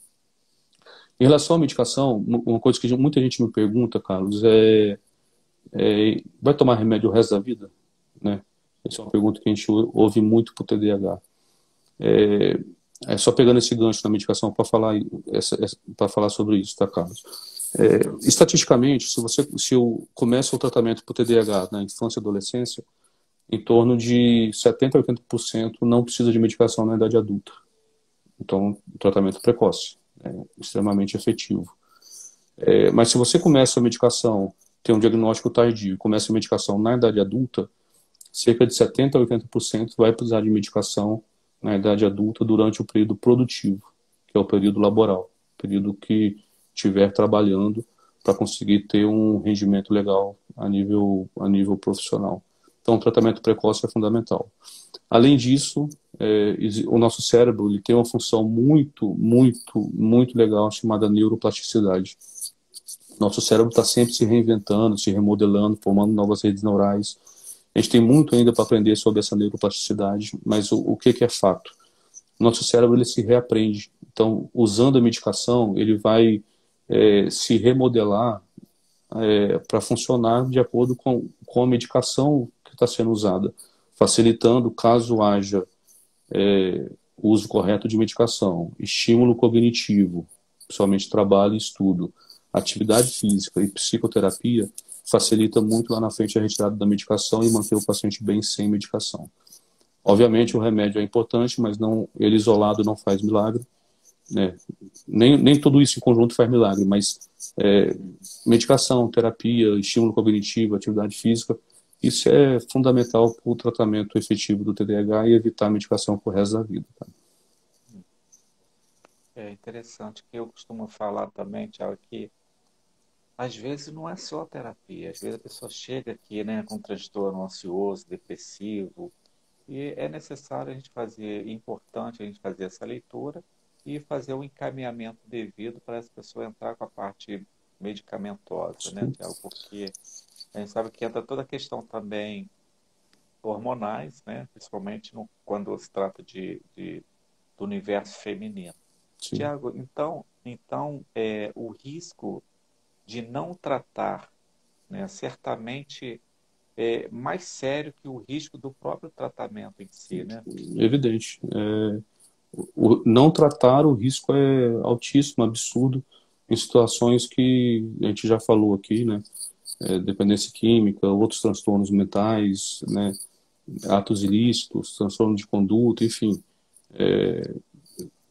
Em relação à medicação, uma coisa que muita gente me pergunta, Carlos, vai tomar remédio o resto da vida? Né? Essa é uma pergunta que a gente ouve muito para o TDAH. Só pegando esse gancho na medicação para falar sobre isso, tá, Carlos? Estatisticamente, se eu começo o tratamento para o TDAH na infância e adolescência, em torno de 70% a 80% não precisa de medicação na idade adulta. Então, tratamento precoce, extremamente efetivo. Mas se você começa a medicação, tem um diagnóstico tardio, começa a medicação na idade adulta, cerca de 70% a 80% vai precisar de medicação na idade adulta durante o período produtivo, que é o período laboral, período que estiver trabalhando para conseguir ter um rendimento legal a nível profissional. Então, o tratamento precoce é fundamental. Além disso, o nosso cérebro ele tem uma função muito, muito, muito legal chamada neuroplasticidade. Nosso cérebro está sempre se reinventando, se remodelando, formando novas redes neurais. A gente tem muito ainda para aprender sobre essa neuroplasticidade, mas o que é fato? Nosso cérebro ele se reaprende. Então, usando a medicação, ele vai se remodelar para funcionar de acordo com a medicação que está sendo usada, facilitando caso haja uso correto de medicação, estímulo cognitivo, principalmente trabalho e estudo, atividade física e psicoterapia, facilita muito lá na frente a retirada da medicação e manter o paciente bem sem medicação. Obviamente o remédio é importante, mas ele isolado não faz milagre, né? Nem tudo isso em conjunto faz milagre, mas medicação, terapia, estímulo cognitivo, atividade física, isso é fundamental para o tratamento efetivo do TDAH e evitar a medicação pro resto da vida. Tá? É interessante que eu costumo falar também, Thiago, que às vezes não é só terapia, às vezes a pessoa chega aqui, né, com transtorno ansioso, depressivo, e é necessário importante a gente fazer essa leitura e fazer o encaminhamento devido para essa pessoa entrar com a parte medicamentosa, né, Thiago? Porque a gente sabe que entra toda a questão também hormonais, né, principalmente quando se trata do universo feminino. Sim. Tiago, então o risco de não tratar, né, certamente é mais sério que o risco do próprio tratamento em si, né? Evidente. Não tratar, o risco é altíssimo, absurdo, em situações que a gente já falou aqui, né? Dependência química, outros transtornos mentais, né? Atos ilícitos, transtorno de conduta, enfim.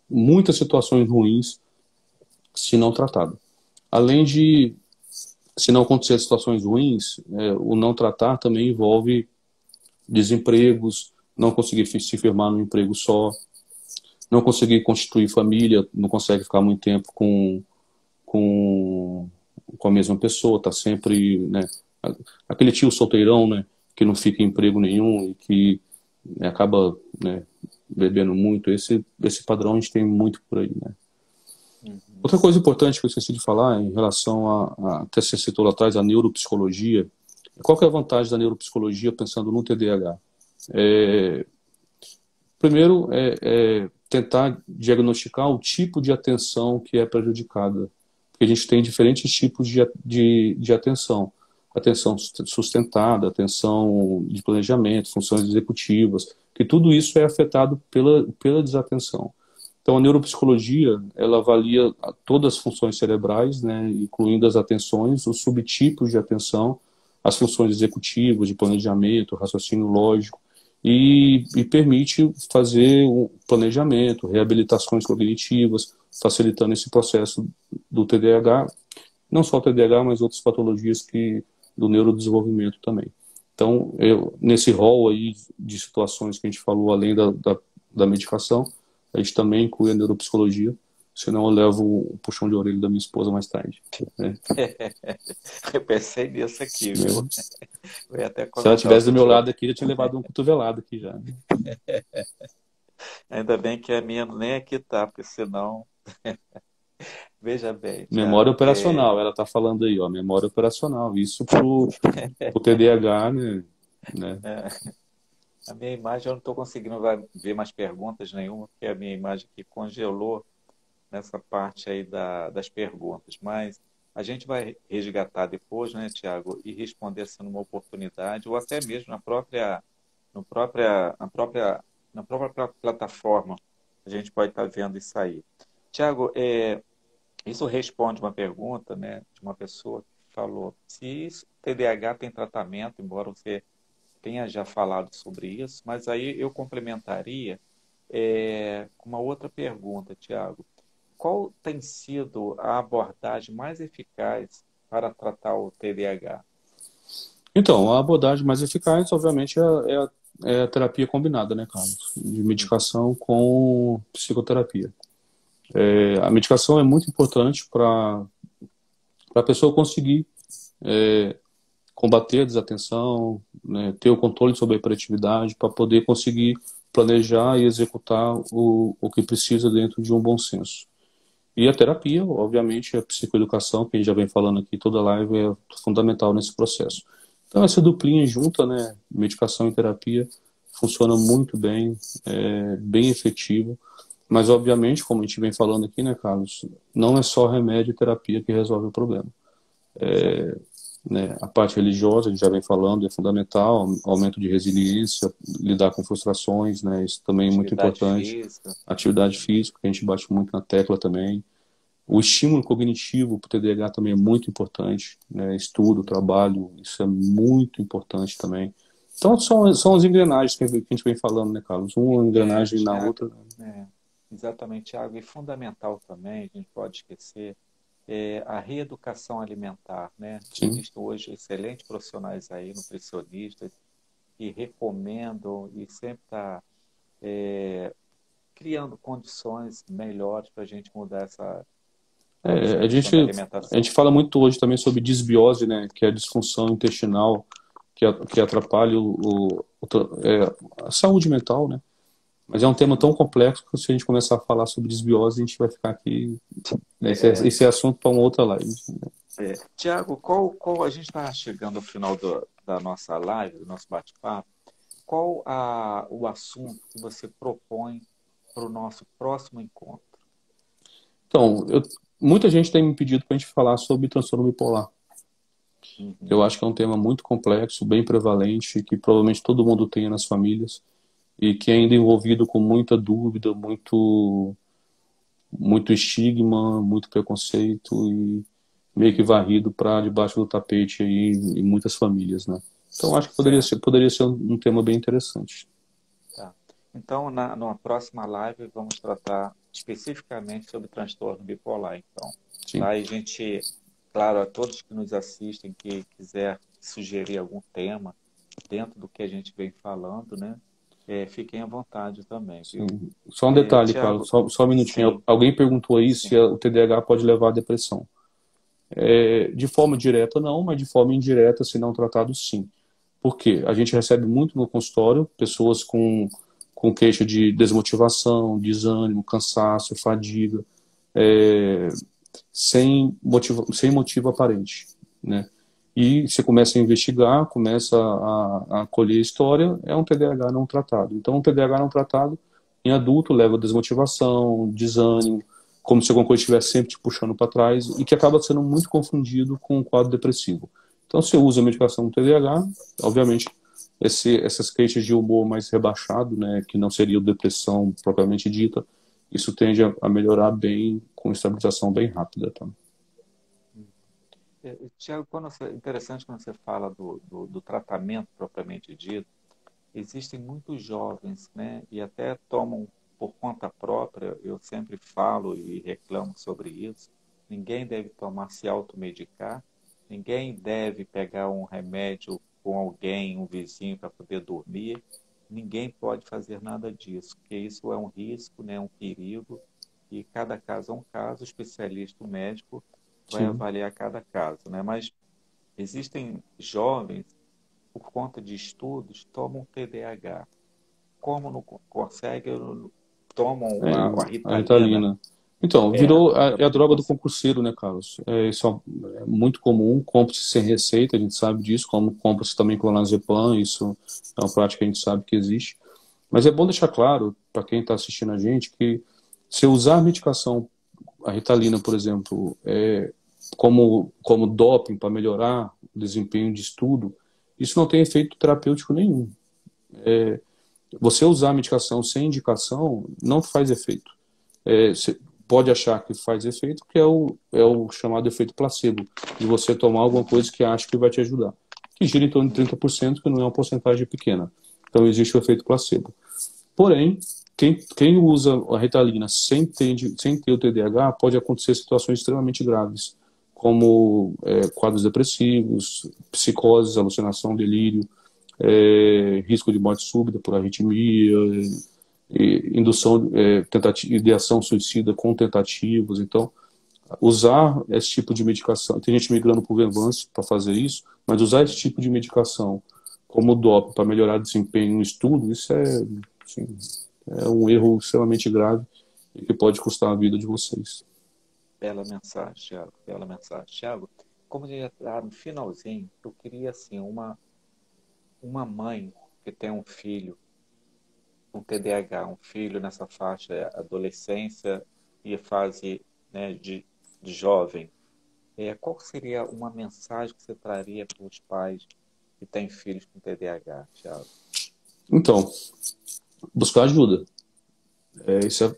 Muitas situações ruins se não tratado. Além de, se não acontecer situações ruins, o não tratar também envolve desempregos, não conseguir se firmar no emprego só, não conseguir constituir família, não consegue ficar muito tempo com a mesma pessoa, tá sempre, né, aquele tio solteirão, né, que não fica em emprego nenhum e que acaba, né, bebendo muito. Esse padrão a gente tem muito por aí, né. Outra coisa importante que eu esqueci de falar em relação até você citou lá atrás, a neuropsicologia. Qual que é a vantagem da neuropsicologia pensando no TDAH? Primeiro, tentar diagnosticar o tipo de atenção que é prejudicada. Porque a gente tem diferentes tipos de atenção. Atenção sustentada, atenção de planejamento, funções executivas, que tudo isso é afetado pela desatenção. Então, a neuropsicologia, ela avalia todas as funções cerebrais, né, incluindo as atenções, os subtipos de atenção, as funções executivas, de planejamento, raciocínio lógico, e permite fazer um planejamento, reabilitações cognitivas, facilitando esse processo do TDAH, não só o TDAH, mas outras patologias do neurodesenvolvimento também. Então, nesse rol aí de situações que a gente falou, além da medicação, a gente também inclui a neuropsicologia, senão eu levo um puxão de orelha da minha esposa mais tarde. Né? Eu pensei nisso aqui, viu? Eu ia até Se ela comentar estivesse do outro meu dia. lado aqui, já tinha levado um cotovelado aqui já. Ainda bem que a minha nem aqui tá, porque senão. Veja bem, Memória Tiago, operacional, ela está falando aí, ó, memória operacional. Isso pro TDAH, né? a minha imagem eu não estou conseguindo ver mais perguntas nenhuma, porque a minha imagem aqui congelou nessa parte aí das perguntas. Mas a gente vai resgatar depois, né, Tiago, e responder assim numa oportunidade, ou até mesmo no própria, na própria plataforma. A gente pode estar vendo isso aí. Tiago, isso responde uma pergunta, né, de uma pessoa que falou se TDAH tem tratamento, embora você tenha já falado sobre isso, mas aí eu complementaria com uma outra pergunta, Tiago. Qual tem sido a abordagem mais eficaz para tratar o TDAH? Então, a abordagem mais eficaz, obviamente, é a terapia combinada, né, Carlos? De medicação com psicoterapia. A medicação é muito importante para a pessoa conseguir combater a desatenção, né, ter o controle sobre a hiperatividade, para poder conseguir planejar e executar o que precisa dentro de um bom senso. E a terapia, obviamente, a psicoeducação, que a gente já vem falando aqui toda live, é fundamental nesse processo. Então, essa duplinha junta, né, medicação e terapia, funciona muito bem, bem efetivo, mas, obviamente, como a gente vem falando aqui, né, Carlos, não é só remédio e terapia que resolve o problema. Né, a parte religiosa, a gente já vem falando, é fundamental, aumento de resiliência, lidar com frustrações, né, isso também é muito Atividade importante. física? Atividade física, que a gente bate muito na tecla também. O estímulo cognitivo para o TDAH também é muito importante, né? Estudo, trabalho, isso é muito importante também. Então, são as engrenagens que a gente vem falando, né, Carlos? Uma engrenagem na Tiago, outra. exatamente, Tiago. E fundamental também, a gente pode esquecer, a reeducação alimentar, né? Sim. Existem hoje excelentes profissionais aí, nutricionistas, que recomendam e sempre está criando condições melhores para a gente mudar essa A questão da gente, a alimentação. gente fala muito hoje também sobre disbiose, né, que é a disfunção intestinal que atrapalha a saúde mental, né? Mas é um tema tão complexo que se a gente começar a falar sobre disbiose, a gente vai ficar aqui. Né, esse é assunto para uma outra live. Tiago, a gente está chegando ao final da nossa live, do nosso bate-papo. Qual o assunto que você propõe para o nosso próximo encontro? Então, muita gente tem me pedido para a gente falar sobre transtorno bipolar. Eu Uhum. acho que é um tema muito complexo, bem prevalente, que provavelmente todo mundo tem nas famílias e que é ainda envolvido com muita dúvida, muito estigma, muito preconceito e meio que varrido para debaixo do tapete aí em muitas famílias, né? Então acho que Certo, poderia ser um tema bem interessante. tá. Então, numa próxima live, vamos tratar especificamente sobre transtorno bipolar, então. Sim. Tá? E a gente, claro, a todos que nos assistem, que quiser sugerir algum tema dentro do que a gente vem falando, né? Fiquem à vontade também, viu? Sim. Só um detalhe, Carlos, Tiago, só um minutinho. sim, Alguém perguntou aí se sim. o TDAH pode levar à depressão. De forma direta, não, mas de forma indireta, se não tratado, sim. Por quê? A gente recebe muito no consultório pessoas com queixa de desmotivação, desânimo, cansaço, fadiga, é, sem motivo aparente, né? E você começa a investigar, começa a colher história, é um TDAH não tratado. Então, um TDAH não tratado em adulto leva a desmotivação, desânimo, como se alguma coisa estivesse sempre te puxando para trás e que acaba sendo muito confundido com um quadro depressivo. Então, se você usa a medicação do TDAH, obviamente, essas queixas de humor mais rebaixado, né, que não seria depressão propriamente dita, isso tende a melhorar bem, com estabilização bem rápida. Tá? Tiago, interessante quando você fala do tratamento propriamente dito, existem muitos jovens, né, e até tomam por conta própria, eu sempre falo e reclamo sobre isso. Ninguém deve tomar, se automedicar, ninguém deve pegar um remédio com alguém, um vizinho, para poder dormir. Ninguém pode fazer nada disso, porque isso é um risco, né, um perigo, e cada caso é um caso, o especialista, o médico, vai Sim. avaliar cada caso, né? Mas existem jovens, por conta de estudos, tomam TDAH. Como não conseguem, tomam É, a a Ritalina, Ritalina. Então, virou para é a poder droga do conseguir. concurseiro, né, Carlos? Isso é muito comum, compra-se sem receita, a gente sabe disso, como compra-se também clonazepam, isso é uma prática que a gente sabe que existe. Mas é bom deixar claro, para quem está assistindo a gente, que se usar a medicação, a Ritalina, por exemplo, como doping para melhorar o desempenho de estudo, isso não tem efeito terapêutico nenhum. Você usar a medicação sem indicação não faz efeito. Você pode achar que faz efeito, que é o chamado efeito placebo, de você tomar alguma coisa que acha que vai te ajudar, que gira em torno de 30%, que não é uma porcentagem pequena. Então existe o efeito placebo. Porém, quem usa a Ritalina sem ter o TDAH, pode acontecer situações extremamente graves, como quadros depressivos, psicoses, alucinação, delírio, risco de morte súbita por arritmia, indução, ideação suicida com tentativas. Então, usar esse tipo de medicação, tem gente migrando para o Venvance para fazer isso, mas usar esse tipo de medicação como doping para melhorar o desempenho no estudo, isso assim, é um erro extremamente grave e que pode custar a vida de vocês. Bela mensagem, Thiago, bela mensagem. Thiago, como a gente já está no finalzinho, eu queria, assim, uma mãe que tem um filho com TDAH, um filho nessa faixa, adolescência e fase, né, de jovem. Qual seria uma mensagem que você traria para os pais que têm filhos com TDAH, Thiago? Então, buscar ajuda.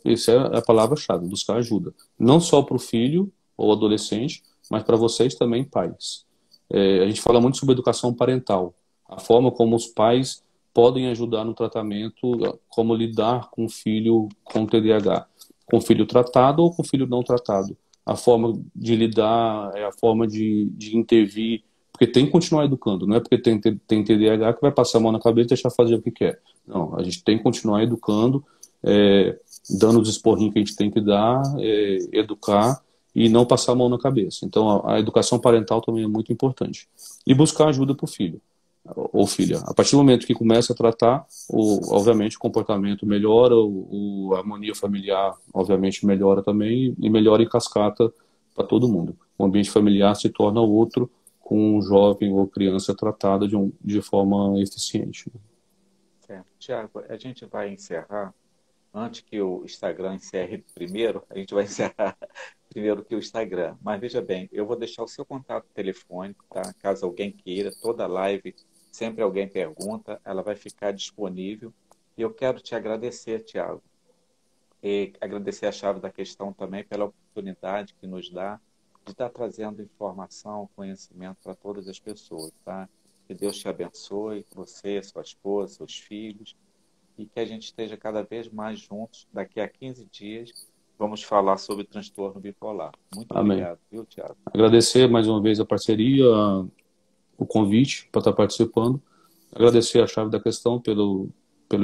Isso é a palavra-chave, buscar ajuda. Não só para o filho ou adolescente, mas para vocês também, pais. A gente fala muito sobre educação parental, a forma como os pais podem ajudar no tratamento, como lidar com o filho com TDAH, com o filho tratado ou com o filho não tratado. A forma de lidar, a forma de intervir, porque tem que continuar educando, não é porque tem TDAH que vai passar a mão na cabeça e deixar fazer o que quer. Não, a gente tem que continuar educando, é, dando os esporrinhos que a gente tem que dar, educar e não passar a mão na cabeça. Então, a educação parental também é muito importante. E buscar ajuda para o filho ou filha. A partir do momento que começa a tratar, obviamente o comportamento melhora, a harmonia familiar, obviamente, melhora também e melhora em cascata para todo mundo. O ambiente familiar se torna outro com um jovem ou criança tratada de forma eficiente. Certo. Tiago, a gente vai encerrar, antes que o Instagram encerre primeiro, a gente vai encerrar primeiro que o Instagram. Mas veja bem, eu vou deixar o seu contato telefônico, tá? Caso alguém queira, toda live, sempre alguém pergunta, ela vai ficar disponível. E eu quero te agradecer, Tiago, e agradecer a Chave da Questão também pela oportunidade que nos dá de estar trazendo informação, conhecimento para todas as pessoas, tá? Que Deus te abençoe, você, sua esposa, seus filhos, e que a gente esteja cada vez mais juntos. Daqui a 15 dias, vamos falar sobre transtorno bipolar. Muito Amém. obrigado, viu, Tiago? Agradecer mais uma vez a parceria, o convite para estar participando. Agradecer a Chave da Questão pelo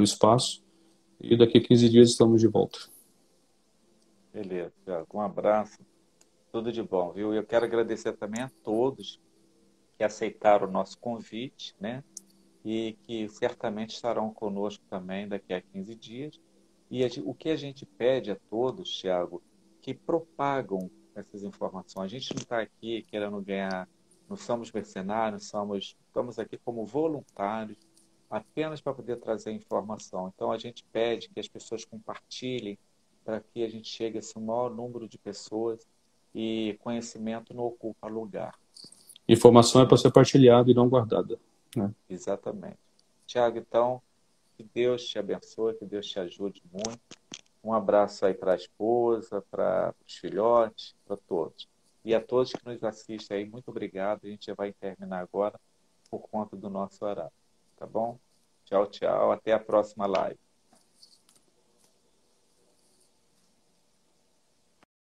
espaço. E daqui a 15 dias estamos de volta. Beleza, Tiago. Um abraço, tudo de bom, viu? Eu quero agradecer também a todos que aceitaram o nosso convite, né? E que certamente estarão conosco também daqui a 15 dias. E o que a gente pede a todos, Tiago, que propagam essas informações. A gente não está aqui querendo ganhar, não somos mercenários, estamos aqui como voluntários, apenas para poder trazer informação. Então a gente pede que as pessoas compartilhem para que a gente chegue a esse maior número de pessoas e conhecimento não ocupa lugar. Informação é para Né? ser partilhada e não guardada. Né? Exatamente. Tiago, então, que Deus te abençoe, que Deus te ajude muito. Um abraço aí para a esposa, para os filhotes, para todos. E a todos que nos assistem aí, muito obrigado. A gente já vai terminar agora por conta do nosso horário. Tá bom? Tchau, tchau. Até a próxima live.